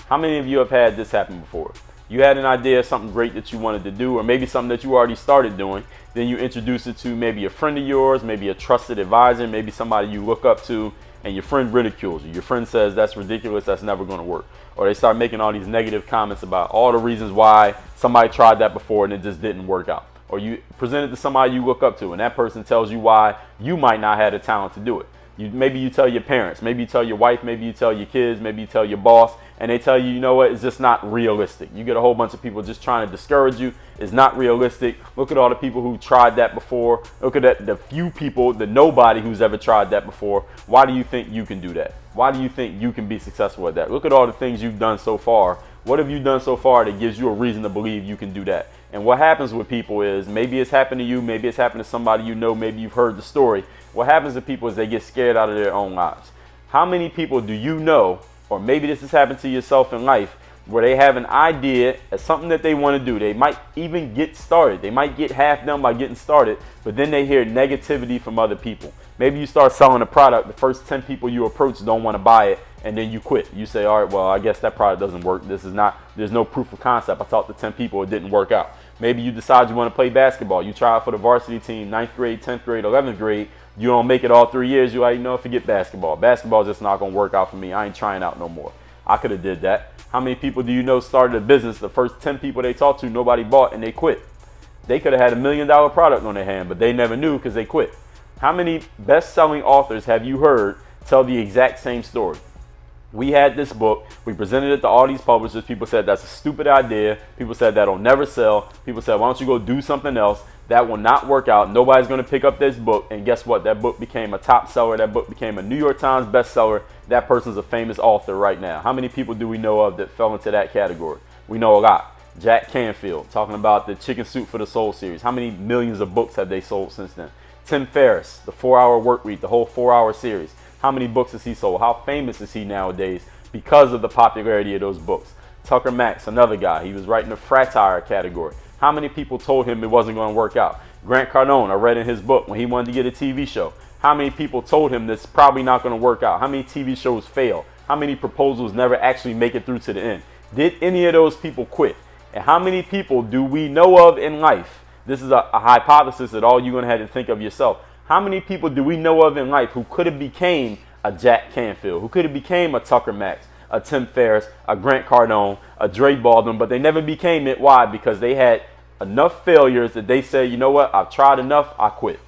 How many of you have had this happen before? You had an idea of something great that you wanted to do, or maybe something that you already started doing. Then you introduce it to maybe a friend of yours, maybe a trusted advisor, maybe somebody you look up to, and your friend ridicules you. Your friend says that's ridiculous, that's never going to work. Or they start making all these negative comments about all the reasons why somebody tried that before and it just didn't work out. Or you present it to somebody you look up to, and that person tells you why you might not have the talent to do it. Maybe you tell your parents, maybe you tell your wife, maybe you tell your kids, maybe you tell your boss, and they tell you, you know what, it's just not realistic. You get a whole bunch of people just trying to discourage you. It's not realistic. Look at all the people who tried that before. Look at the few people, the nobody who's ever tried that before. Why do you think you can do that? Why do you think you can be successful at that? Look at all the things you've done so far. What have you done so far that gives you a reason to believe you can do that? And what happens with people is, maybe it's happened to you, maybe it's happened to somebody you know, maybe you've heard the story. What happens to people is they get scared out of their own lives. How many people do you know, or maybe this has happened to yourself in life, where they have an idea of something that they want to do? They might even get started. They might get half done by getting started, but then they hear negativity from other people. Maybe you start selling a product, the first 10 people you approach don't want to buy it, and then you quit. You say, all right, well, I guess that product doesn't work. There's no proof of concept. I talked to 10 people, it didn't work out. Maybe you decide you want to play basketball. You try out for the varsity team, 9th grade, 10th grade, 11th grade. You don't make it all 3 years. You're like, you know, forget basketball. Basketball's just not going to work out for me. I ain't trying out no more. I could have did that. How many people do you know started a business, the first 10 people they talked to, nobody bought, and they quit? They could have had $1 million product on their hand, but they never knew because they quit. How many best-selling authors have you heard tell the exact same story? We had this book, we presented it to all these publishers. People said that's a stupid idea. People said that'll never sell. People said, why don't you go do something else? That will not work out. Nobody's going to pick up this book. And guess what? That book became a top seller. That book became a New York Times bestseller. That person's a famous author right now. How many people do we know of that fell into that category? We know a lot. Jack Canfield, talking about the Chicken Soup for the Soul series. How many millions of books have they sold since then? Tim Ferriss, the 4-Hour Work Week, the whole 4-hour series. How many books has he sold? How famous is he nowadays because of the popularity of those books? Tucker Max, another guy. He was writing the Fratire category. How many people told him it wasn't going to work out? Grant Cardone, I read in his book when he wanted to get a TV show. How many people told him this probably not going to work out? How many TV shows fail? How many proposals never actually make it through to the end? Did any of those people quit? And how many people do we know of in life? This is a hypothesis that all you're going to have to think of yourself. How many people do we know of in life who could have became a Jack Canfield, who could have became a Tucker Max, a Tim Ferriss, a Grant Cardone, a Dre Baldwin, but they never became it? Why? Because they had enough failures that they said, you know what, I've tried enough, I quit.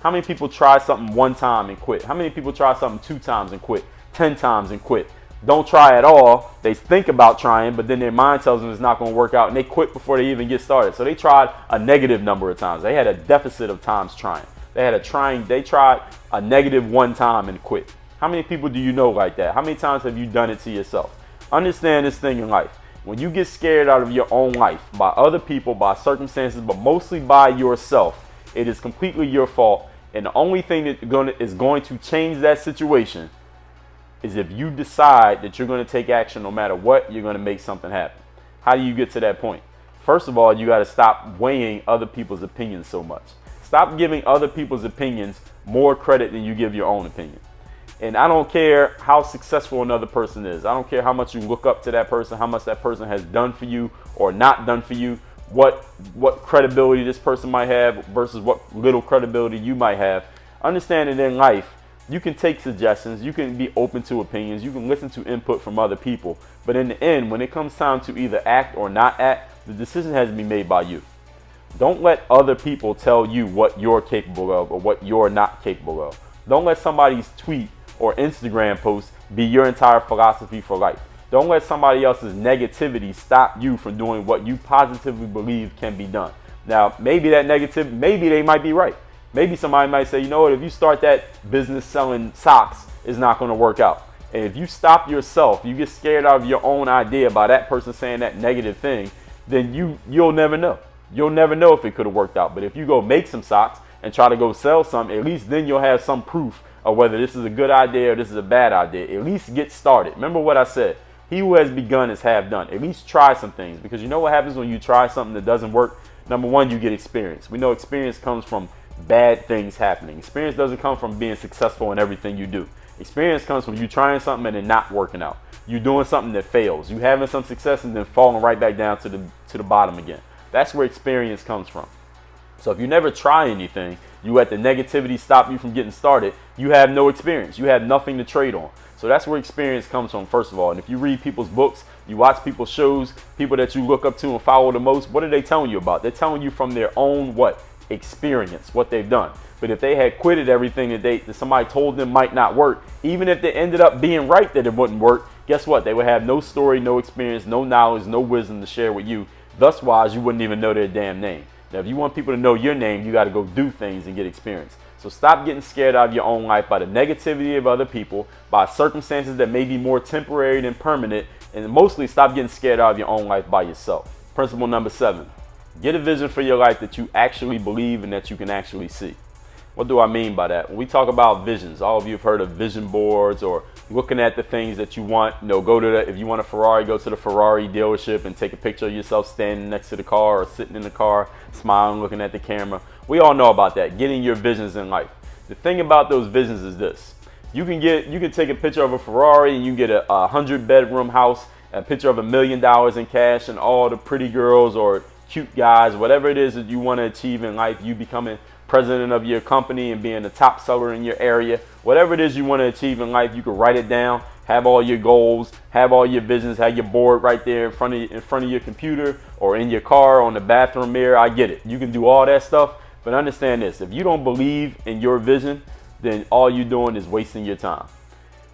How many people try something 1 time and quit? How many people try something 2 times and quit, 10 times and quit? Don't try at all. They think about trying, but then their mind tells them it's not going to work out, and they quit before they even get started. So they tried a negative number of times. They had a deficit of times trying. They tried a negative one time and quit. How many people do you know like that? How many times have you done it to yourself? Understand this thing in life. When you get scared out of your own life by other people, by circumstances, but mostly by yourself, it is completely your fault. And the only thing that is going to change that situation is if you decide that you're going to take action no matter what, you're going to make something happen. How do you get to that point? First of all, you got to stop weighing other people's opinions so much. Stop giving other people's opinions more credit than you give your own opinion. And I don't care how successful another person is. I don't care how much you look up to that person, how much that person has done for you or not done for you, what credibility this person might have versus what little credibility you might have. Understand that in life, you can take suggestions, you can be open to opinions, you can listen to input from other people. But in the end, when it comes time to either act or not act, the decision has to be made by you. Don't let other people tell you what you're capable of or what you're not capable of. Don't let somebody's tweet or Instagram post be your entire philosophy for life. Don't let somebody else's negativity stop you from doing what you positively believe can be done. Now, maybe they might be right. Maybe somebody might say, you know what, if you start that business selling socks, it's not going to work out. And if you stop yourself, you get scared out of your own idea by that person saying that negative thing, then you'll never know. You'll never know if it could have worked out. But if you go make some socks and try to go sell some, at least then you'll have some proof of whether this is a good idea or this is a bad idea. At least get started. Remember what I said. He who has begun is half done. At least try some things, because you know what happens when you try something that doesn't work? Number one, you get experience. We know experience comes from bad things happening. Experience doesn't come from being successful in everything you do. Experience comes from you trying something and it not working out. You doing something that fails. You having some success and then falling right back down to the bottom again. That's where experience comes from. So if you never try anything, you let the negativity stop you from getting started, you have no experience. You have nothing to trade on. So that's where experience comes from, first of all. And if you read people's books, you watch people's shows, people that you look up to and follow the most, what are they telling you about? They're telling you from their own experience, what they've done. But if they had quitted everything that somebody told them might not work, even if they ended up being right that it wouldn't work, guess what? They would have no story, no experience, no knowledge, no wisdom to share with you. Thus wise, you wouldn't even know their damn name. Now, if you want people to know your name, you got to go do things and get experience. So stop getting scared out of your own life by the negativity of other people, by circumstances that may be more temporary than permanent, and mostly stop getting scared out of your own life by yourself. Principle number 7, get a vision for your life that you actually believe and that you can actually see. What do I mean by that? When we talk about visions, all of you have heard of vision boards or looking at the things that you want. If you want a Ferrari, go to the Ferrari dealership and take a picture of yourself standing next to the car or sitting in the car, smiling, looking at the camera. We all know about that, getting your visions in life. The thing about those visions is this. You can take a picture of a Ferrari and you get a 100-bedroom house, a picture of $1 million in cash and all the pretty girls or cute guys, whatever it is that you want to achieve in life, you becoming president of your company and being the top seller in your area, whatever it is you want to achieve in life, you can write it down, have all your goals, have all your visions, have your board right there in front of your computer or in your car on the bathroom mirror. I get it. You can do all that stuff, but understand this. If you don't believe in your vision, then all you're doing is wasting your time.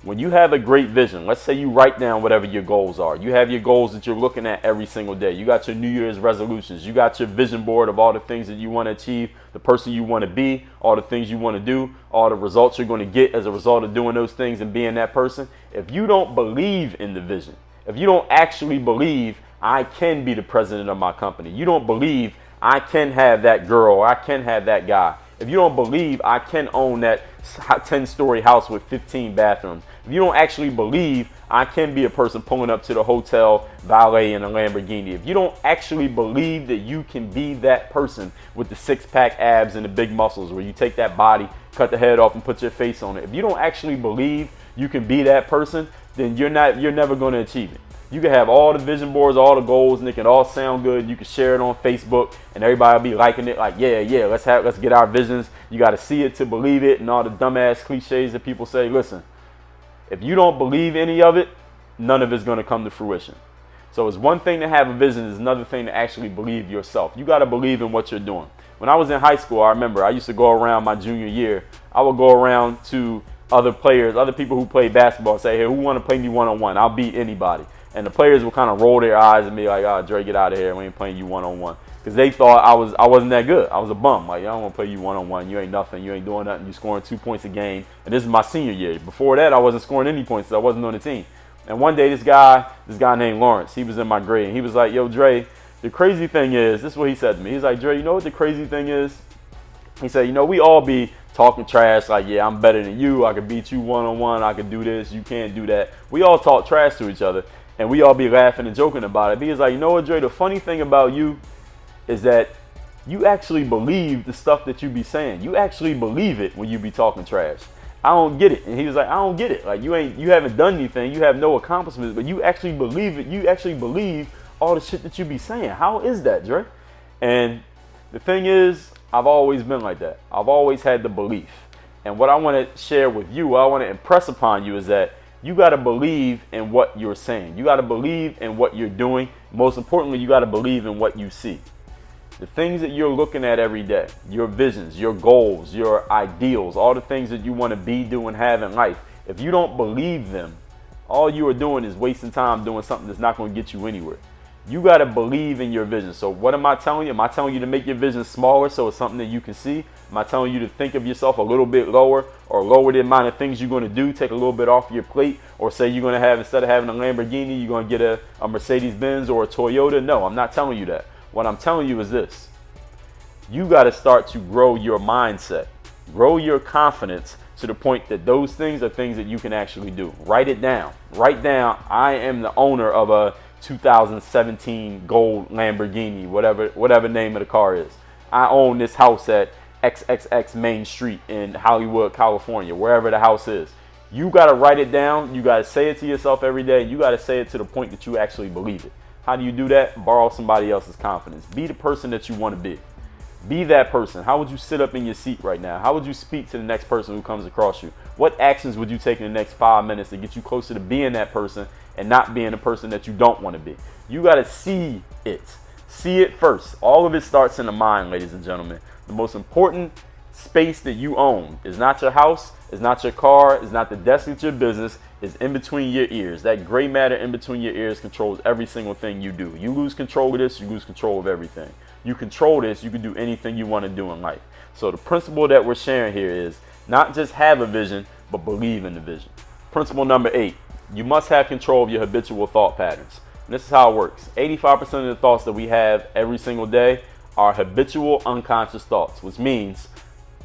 When you have a great vision, let's say you write down whatever your goals are. You have your goals that you're looking at every single day. You got your New Year's resolutions. You got your vision board of all the things that you want to achieve, the person you want to be, all the things you want to do, all the results you're going to get as a result of doing those things and being that person. If you don't believe in the vision, if you don't actually believe I can be the president of my company, you don't believe I can have that girl, I can have that guy, if you don't believe I can own that 10-story house with 15 bathrooms, if you don't actually believe I can be a person pulling up to the hotel valet in a Lamborghini, if you don't actually believe that you can be that person with the six-pack abs and the big muscles where you take that body, cut the head off and put your face on it, if you don't actually believe you can be that person, then you're never going to achieve it. You can have all the vision boards, all the goals, and it can all sound good. You can share it on Facebook, and everybody will be liking it. Like, yeah, let's get our visions. You got to see it to believe it, and all the dumbass cliches that people say. Listen, if you don't believe any of it, none of it's going to come to fruition. So it's one thing to have a vision. It's another thing to actually believe yourself. You got to believe in what you're doing. When I was in high school, I remember I used to go around my junior year. I would go around to other players, other people who play basketball, and say, hey, who want to play me one-on-one? I'll beat anybody. And the players will kind of roll their eyes and be like, oh, Dre, get out of here. We ain't playing you one-on-one. because they thought I wasn't that good. I was a bum. Like, I don't want to play you one-on-one. You ain't nothing. You ain't doing nothing. You scoring 2 points a game. And this is my senior year. Before that, I wasn't scoring any points. So I wasn't on the team. And one day, this guy named Lawrence, he was in my grade. And he was like, yo, Dre, the crazy thing is, this is what he said to me. He's like, Dre, you know what the crazy thing is? He said, you know, we all be talking trash like, yeah, I'm better than you. I can beat you one-on-one. I can do this. You can't do that. We all talk trash to each other. And we all be laughing and joking about it. But he's like, you know what, Dre, the funny thing about you is that you actually believe the stuff that you be saying. You actually believe it when you be talking trash. I don't get it. And he was like, I don't get it. Like, you haven't done anything. You have no accomplishments, but you actually believe it. You actually believe all the shit that you be saying. How is that, Dre? And the thing is, I've always been like that. I've always had the belief. And what I want to share with you, what I want to impress upon you is that you got to believe in what you're saying. You got to believe in what you're doing. Most importantly, you got to believe in what you see. The things that you're looking at every day, your visions, your goals, your ideals, all the things that you want to be, do, and have in life, if you don't believe them, all you are doing is wasting time doing something that's not going to get you anywhere. You got to believe in your vision. So what am I telling you? Am I telling you to make your vision smaller so it's something that you can see? Am I telling you to think of yourself a little bit lower, or lower the amount of things you're going to do, take a little bit off your plate, or say you're going to have, instead of having a Lamborghini, you're going to get a Mercedes-Benz or a Toyota? No, I'm not telling you that. What I'm telling you is this. You got to start to grow your mindset, grow your confidence to the point that those things are things that you can actually do. Write it down. Write down, I am the owner of a 2017 gold Lamborghini, whatever name of the car is. I own this house at XXX Main Street in Hollywood, California, wherever the house is. You got to write it down. You got to say it to yourself every day. You got to say it to the point that you actually believe it. How do you do that? Borrow somebody else's confidence. Be the person that you want to be. Be that person. How would you sit up in your seat right now? How would you speak to the next person who comes across you? What actions would you take in the next 5 minutes to get you closer to being that person and not being the person that you don't want to be? You got to see it. See it first. All of it starts in the mind, ladies and gentlemen. The most important space that you own is not your house, is not your car, is not the desk at your business, is in between your ears. That gray matter in between your ears controls every single thing you do. You lose control of this, you lose control of everything. You control this, you can do anything you want to do in life. So the principle that we're sharing here is not just have a vision, but believe in the vision. Principle number 8, you must have control of your habitual thought patterns. And this is how it works. 85% of the thoughts that we have every single day are habitual unconscious thoughts, which means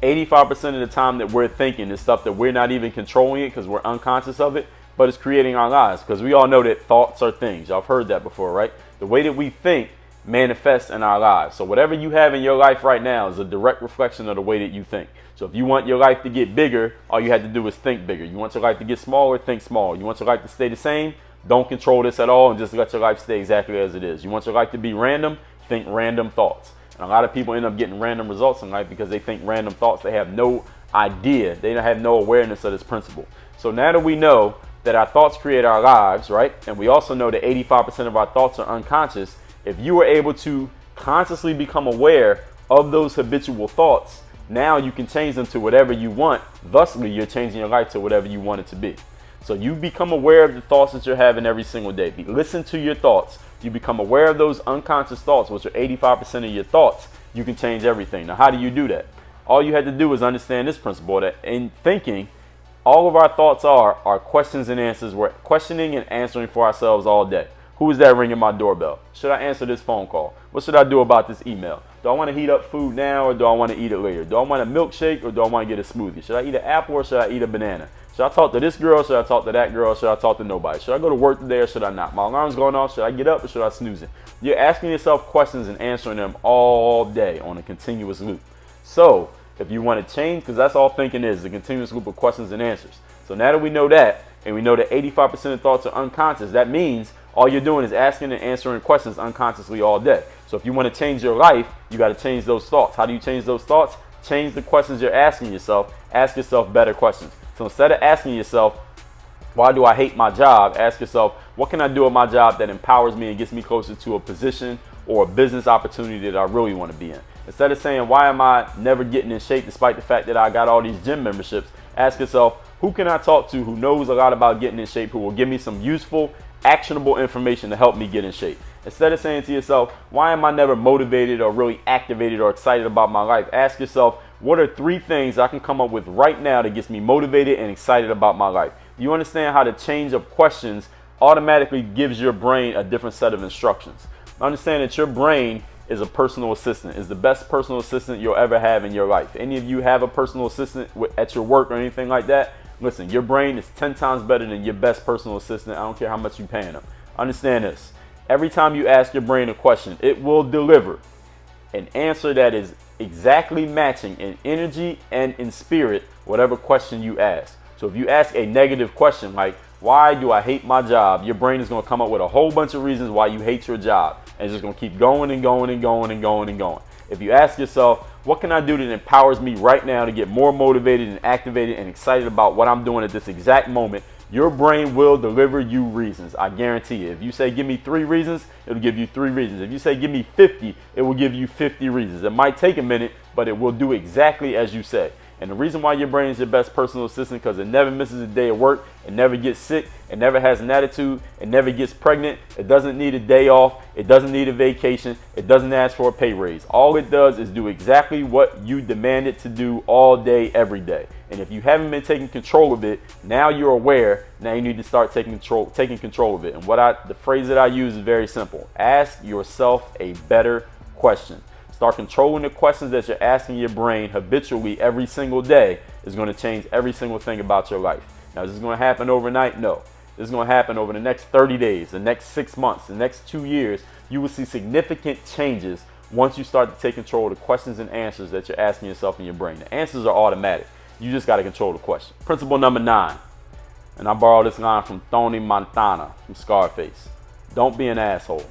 85% of the time that we're thinking is stuff that we're not even controlling it because we're unconscious of it, but it's creating our lives. Because we all know that thoughts are things. Y'all have heard that before, right? The way that we think manifests in our lives. So whatever you have in your life right now is a direct reflection of the way that you think. So if you want your life to get bigger, all you had to do is think bigger. You want your life to get smaller, think smaller. You want your life to stay the same, don't control this at all and just let your life stay exactly as it is. You want your life to be random, think random thoughts. And a lot of people end up getting random results in life because they think random thoughts. They have no idea. They have no awareness of this principle. So now that we know that our thoughts create our lives, right? And we also know that 85% of our thoughts are unconscious. If you were able to consciously become aware of those habitual thoughts, now you can change them to whatever you want. Thusly, you're changing your life to whatever you want it to be. So you become aware of the thoughts that you're having every single day. Listen to your thoughts. You become aware of those unconscious thoughts, which are 85% of your thoughts. You can change everything. Now, how do you do that? All you had to do is understand this principle, that in thinking, all of our thoughts are questions and answers. We're questioning and answering for ourselves all day. Who is that ringing my doorbell? Should I answer this phone call? What should I do about this email? Do I want to heat up food now or do I want to eat it later? Do I want a milkshake or do I want to get a smoothie? Should I eat an apple or should I eat a banana? Should I talk to this girl? Should I talk to that girl? Should I talk to nobody? Should I go to work today or should I not? My alarm's going off. Should I get up or should I snooze it? You're asking yourself questions and answering them all day on a continuous loop. So if you want to change, because that's all thinking is, a continuous loop of questions and answers. So now that we know that, and we know that 85% of thoughts are unconscious, that means all you're doing is asking and answering questions unconsciously all day. So if you want to change your life, you got to change those thoughts. How do you change those thoughts? Change the questions you're asking yourself. Ask yourself better questions. So instead of asking yourself, why do I hate my job? Ask yourself, what can I do at my job that empowers me and gets me closer to a position or a business opportunity that I really want to be in? Instead of saying, why am I never getting in shape despite the fact that I got all these gym memberships? Ask yourself, who can I talk to who knows a lot about getting in shape, who will give me some useful, actionable information to help me get in shape? Instead of saying to yourself, why am I never motivated or really activated or excited about my life? Ask yourself, what are 3 things I can come up with right now that gets me motivated and excited about my life? You understand how the change of questions automatically gives your brain a different set of instructions. Understand that your brain is a personal assistant, is the best personal assistant you'll ever have in your life. Any of you have a personal assistant at your work or anything like that? Listen, your brain is 10 times better than your best personal assistant. I don't care how much you're paying them. Understand this. Every time you ask your brain a question, it will deliver an answer that is exactly matching in energy and in spirit whatever question you ask. So if you ask a negative question like, why do I hate my job? Your brain is going to come up with a whole bunch of reasons why you hate your job. And it's just going to keep going and going and going and going and going. If you ask yourself, what can I do that empowers me right now to get more motivated and activated and excited about what I'm doing at this exact moment? Your brain will deliver you reasons. I guarantee you. If you say, give me 3 reasons, it'll give you 3 reasons. If you say, give me 50, it will give you 50 reasons. It might take a minute, but it will do exactly as you say. And the reason why your brain is your best personal assistant, because it never misses a day of work, it never gets sick, it never has an attitude, it never gets pregnant, it doesn't need a day off, it doesn't need a vacation, it doesn't ask for a pay raise. All it does is do exactly what you demand it to do all day, every day. And if you haven't been taking control of it, now you're aware, now you need to start taking control of it. And the phrase that I use is very simple. Ask yourself a better question. Start controlling the questions that you're asking your brain habitually every single day is going to change every single thing about your life. Now, is this going to happen overnight? No. This is going to happen over the next 30 days, the next 6 months, the next 2 years. You will see significant changes once you start to take control of the questions and answers that you're asking yourself in your brain. The answers are automatic. You just got to control the question. Principle number 9, and I borrowed this line from Tony Montana from Scarface. Don't be an asshole.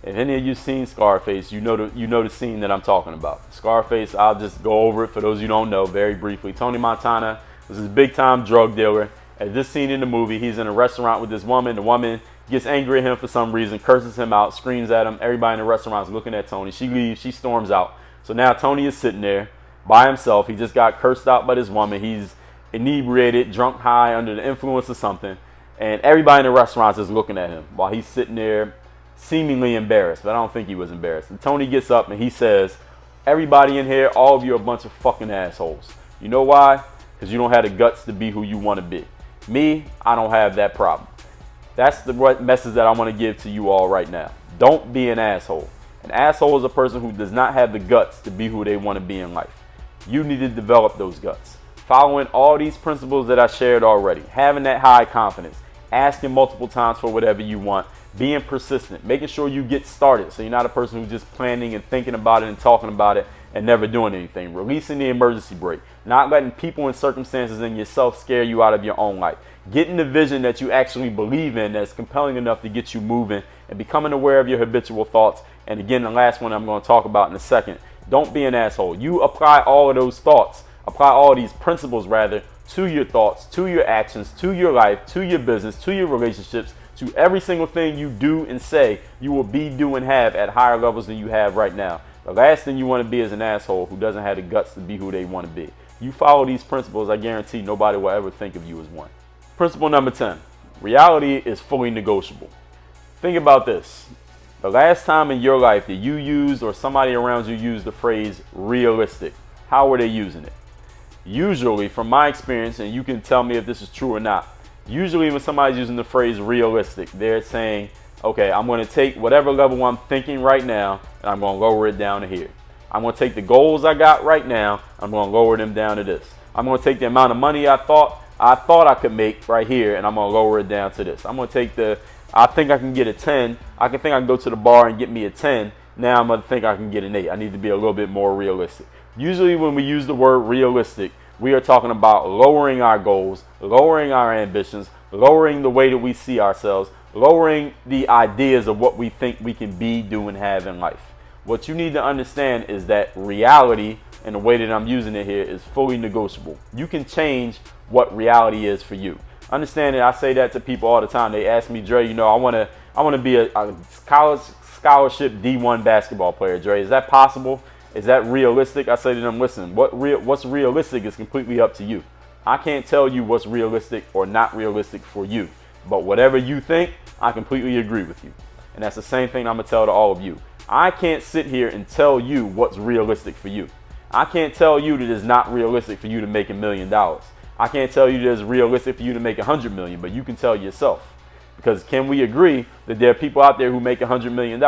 If any of you seen Scarface, you know the scene that I'm talking about. Scarface, I'll just go over it for those you don't know very briefly. Tony Montana was this big time drug dealer. At this scene in the movie, he's in a restaurant with this woman. The woman gets angry at him for some reason, curses him out, screams at him. Everybody in the restaurant is looking at Tony. She leaves, she storms out. So now Tony is sitting there by himself. He just got cursed out by this woman. He's inebriated, drunk, high, under the influence of something. And everybody in the restaurant is looking at him while he's sitting there seemingly embarrassed, but I don't think he was embarrassed. And Tony gets up and he says, everybody in here, all of you are a bunch of fucking assholes. You know why? Because you don't have the guts to be who you want to be. Me, I don't have that problem. That's the message that I want to give to you all right now. Don't be an asshole. An asshole is a person who does not have the guts to be who they want to be in life. You need to develop those guts. Following all these principles that I shared already. Having that high confidence. Asking multiple times for whatever you want. Being persistent, making sure you get started so you're not a person who's just planning and thinking about it and talking about it and never doing anything. Releasing the emergency brake, not letting people and circumstances and yourself scare you out of your own life. Getting the vision that you actually believe in that's compelling enough to get you moving and becoming aware of your habitual thoughts. And again, the last one I'm going to talk about in a second. Don't be an asshole. You apply all of those thoughts, apply all these principles rather, to your thoughts, to your actions, to your life, to your business, to your relationships, to every single thing you do and say, you will be, do, and have at higher levels than you have right now. The last thing you want to be is an asshole who doesn't have the guts to be who they want to be. You follow these principles, I guarantee nobody will ever think of you as one. Principle number 10, reality is fully negotiable. Think about this. The last time in your life that you used or somebody around you used the phrase realistic, how were they using it? Usually, from my experience, and you can tell me if this is true or not, usually when somebody's using the phrase realistic, they're saying, okay, I'm going to take whatever level I'm thinking right now, and I'm going to lower it down to here. I'm going to take the goals I got right now, I'm going to lower them down to this. I'm going to take the amount of money I thought I could make right here, and I'm going to lower it down to this. I'm going to take I think I can get a 10. I can go to the bar and get me a 10. Now I'm going to think I can get an 8. I need to be a little bit more realistic. Usually when we use the word realistic, we are talking about lowering our goals, lowering our ambitions, lowering the way that we see ourselves, lowering the ideas of what we think we can be, do, and have in life. What you need to understand is that reality, and the way that I'm using it here, is fully negotiable. You can change what reality is for you. Understand that I say that to people all the time. They ask me, Dre, I want to be a college scholarship D1 basketball player. Dre, is that possible? Is that realistic? I say to them, listen, what's realistic is completely up to you. I can't tell you what's realistic or not realistic for you. But whatever you think, I completely agree with you. And that's the same thing I'm going to tell to all of you. I can't sit here and tell you what's realistic for you. I can't tell you that it's not realistic for you to make $1 million. I can't tell you that it's realistic for you to make 100 million, but you can tell yourself. Because can we agree that there are people out there who make $100 million?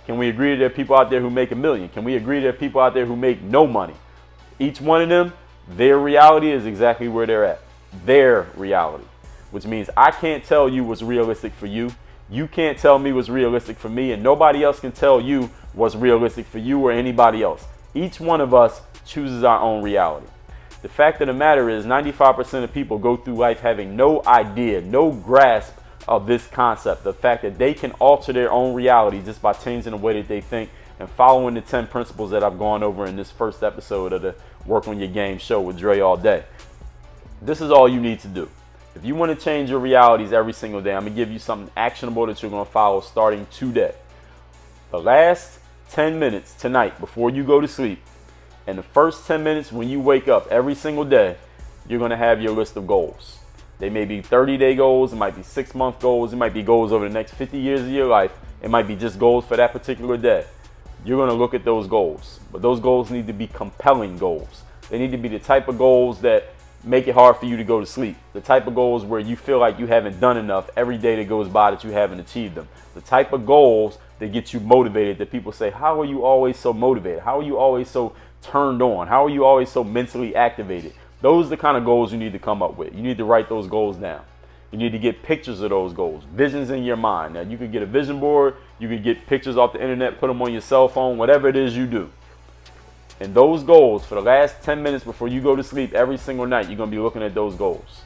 Can we agree that there are people out there who make $1 million? Can we agree there are people out there who make no money? Each one of them, their reality is exactly where they're at. Their reality. Which means I can't tell you what's realistic for you. You can't tell me what's realistic for me, and nobody else can tell you what's realistic for you or anybody else. Each one of us chooses our own reality. The fact of the matter is 95% of people go through life having no idea, no grasp of this concept. The fact that they can alter their own reality just by changing the way that they think and following the 10 principles that I've gone over in this first episode of the Work on Your Game show with Dre all day. This is all you need to do. If you want to change your realities every single day, I'm going to give you something actionable that you're going to follow starting today. The last 10 minutes tonight before you go to sleep, and the first 10 minutes when you wake up every single day, you're going to have your list of goals. They may be 30-day goals, it might be 6-month goals, it might be goals over the next 50 years of your life, it might be just goals for that particular day. You're going to look at those goals, but those goals need to be compelling goals. They need to be the type of goals that make it hard for you to go to sleep. The type of goals where you feel like you haven't done enough every day that goes by that you haven't achieved them. The type of goals that get you motivated, that people say, how are you always so motivated? How are you always so turned on? How are you always so mentally activated? Those are the kind of goals you need to come up with. You need to write those goals down. You need to get pictures of those goals, visions in your mind. Now, you could get a vision board, you could get pictures off the internet, put them on your cell phone, whatever it is you do. And those goals, for the last 10 minutes before you go to sleep every single night, you're going to be looking at those goals.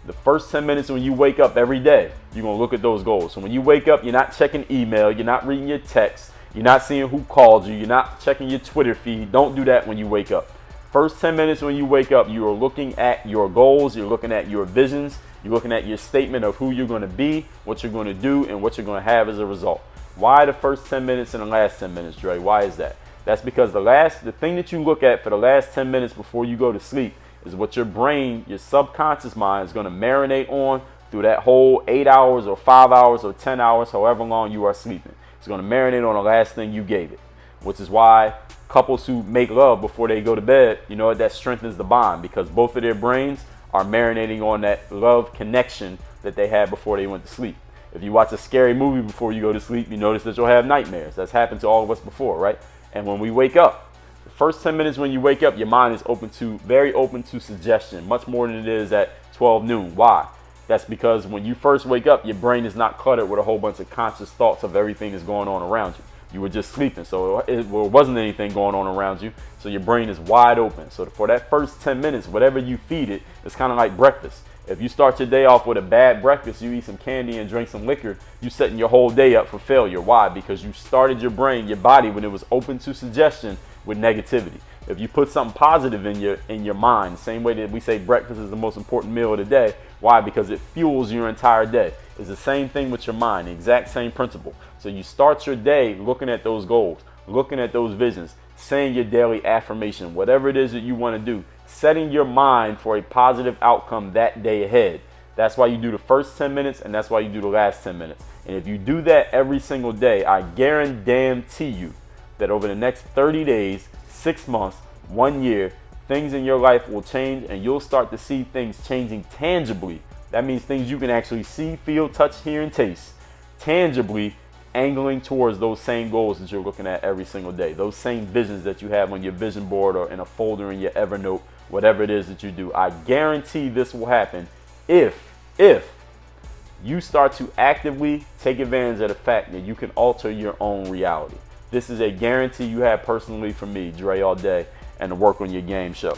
The first 10 minutes when you wake up every day, you're going to look at those goals. So when you wake up, you're not checking email, you're not reading your text, you're not seeing who called you, you're not checking your Twitter feed. Don't do that when you wake up. First 10 minutes when you wake up, you are looking at your goals, you're looking at your visions, you're looking at your statement of who you're going to be, what you're going to do, and what you're going to have as a result. Why the first 10 minutes and the last 10 minutes, Dre? Why is that? That's because the thing that you look at for the last 10 minutes before you go to sleep is what your brain, your subconscious mind is going to marinate on through that whole 8 hours or 5 hours or 10 hours, however long you are sleeping. It's going to marinate on the last thing you gave it, which is why couples who make love before they go to bed, you know, that strengthens the bond because both of their brains are marinating on that love connection that they had before they went to sleep. If you watch a scary movie before you go to sleep, you notice that you'll have nightmares. That's happened to all of us before, right? And when we wake up, the first 10 minutes when you wake up, your mind is very open to suggestion, much more than it is at 12 noon. Why? That's because when you first wake up, your brain is not cluttered with a whole bunch of conscious thoughts of everything that's going on around you. You were just sleeping, so it wasn't anything going on around you, so your brain is wide open. So for that first 10 minutes, whatever you feed it, it's kind of like breakfast. If you start your day off with a bad breakfast, you eat some candy and drink some liquor, you're setting your whole day up for failure. Why? Because you started your brain, your body, when it was open to suggestion with negativity. If you put something positive in your mind, same way that we say breakfast is the most important meal of the day. Why? Because it fuels your entire day. It's the same thing with your mind, the exact same principle. So you start your day looking at those goals, looking at those visions, saying your daily affirmation, whatever it is that you want to do, setting your mind for a positive outcome that day ahead. That's why you do the first 10 minutes and that's why you do the last 10 minutes. And if you do that every single day, I guarantee you that over the next 30 days, 6 months, 1 year, things in your life will change and you'll start to see things changing tangibly. That means things you can actually see, feel, touch, hear, and taste. Tangibly angling towards those same goals that you're looking at every single day. Those same visions that you have on your vision board or in a folder in your Evernote, whatever it is that you do. I guarantee this will happen if you start to actively take advantage of the fact that you can alter your own reality. This is a guarantee you have personally from me, Dre All Day, and the Work on Your Game show.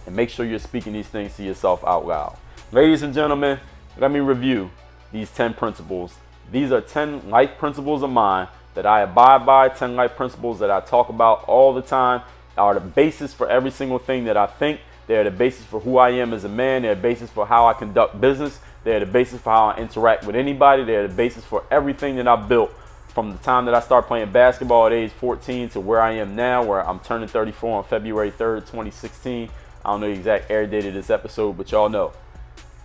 And make sure you're speaking these things to yourself out loud. Ladies and gentlemen, let me review these 10 principles. These are 10 life principles of mine that I abide by, 10 life principles that I talk about all the time, are the basis for every single thing that I think. They're the basis for who I am as a man. They're the basis for how I conduct business. They're the basis for how I interact with anybody. They're the basis for everything that I've built from the time that I started playing basketball at age 14 to where I am now, where I'm turning 34 on February 3rd, 2016. I don't know the exact air date of this episode, but y'all know.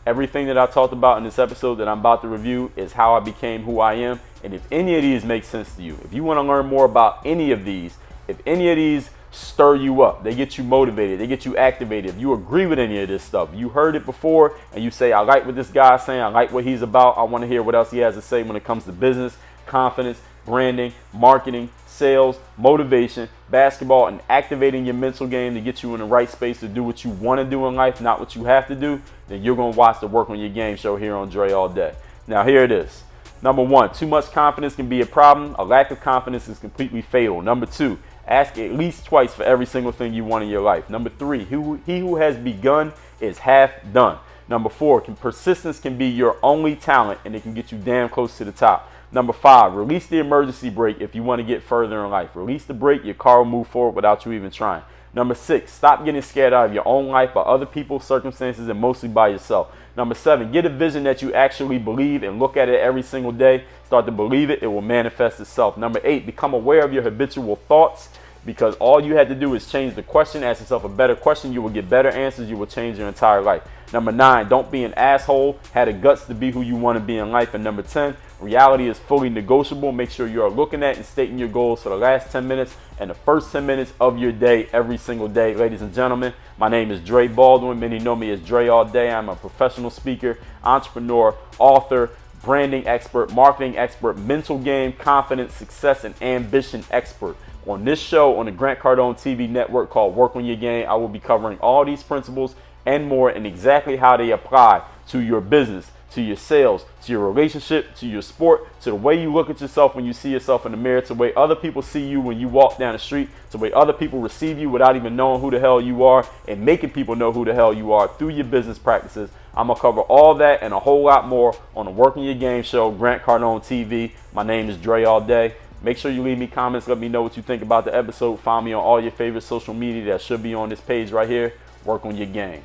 Everything that I talked about in this episode that I'm about to review is how I became who I am, And if any of these make sense to you, if you want to learn more about any of these, if any of these stir you up, they get you motivated, they get you activated, if you agree with any of this stuff, you heard it before and you say, I like what this guy's saying, I like what he's about, I want to hear what else he has to say when it comes to business, confidence, branding, marketing, sales, motivation, basketball, and activating your mental game to get you in the right space to do what you want to do in life, not what you have to do, then you're going to watch the Work on Your Game show here on Dre All Day. Now, here it is. Number one, too much confidence can be a problem. A lack of confidence is completely fatal. Number two, ask at least twice for every single thing you want in your life. Number three, he who has begun is half done. Number four, persistence can be your only talent and it can get you damn close to the top. Number five, release the emergency brake if you want to get further in life. Release the brake, your car will move forward without you even trying. Number six, stop getting scared out of your own life by other people, circumstances, and mostly by yourself. Number seven, get a vision that you actually believe and look at it every single day. Start to believe it, it will manifest itself. Number eight, become aware of your habitual thoughts, because all you had to do is change the question, ask yourself a better question, you will get better answers, you will change your entire life. Number nine, don't be an asshole, have the guts to be who you want to be in life. And number 10, reality is fully negotiable. Make sure you are looking at and stating your goals for the last 10 minutes and the first 10 minutes of your day every single day. Ladies and gentlemen, my name is Dre Baldwin. Many know me as Dre All Day. I'm a professional speaker, entrepreneur, author, branding expert, marketing expert, mental game, confidence, success, and ambition expert. On this show on the Grant Cardone TV network called Work on Your Game, I will be covering all these principles and more and exactly how they apply to your business, to your sales, to your relationship, to your sport, to the way you look at yourself when you see yourself in the mirror, to the way other people see you when you walk down the street, to the way other people receive you without even knowing who the hell you are and making people know who the hell you are through your business practices. I'm going to cover all that and a whole lot more on the Work on Your Game show, Grant Cardone TV. My name is Dre All Day. Make sure you leave me comments. Let me know what you think about the episode. Find me on all your favorite social media that should be on this page right here. Work on your game.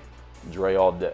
Dre All Day.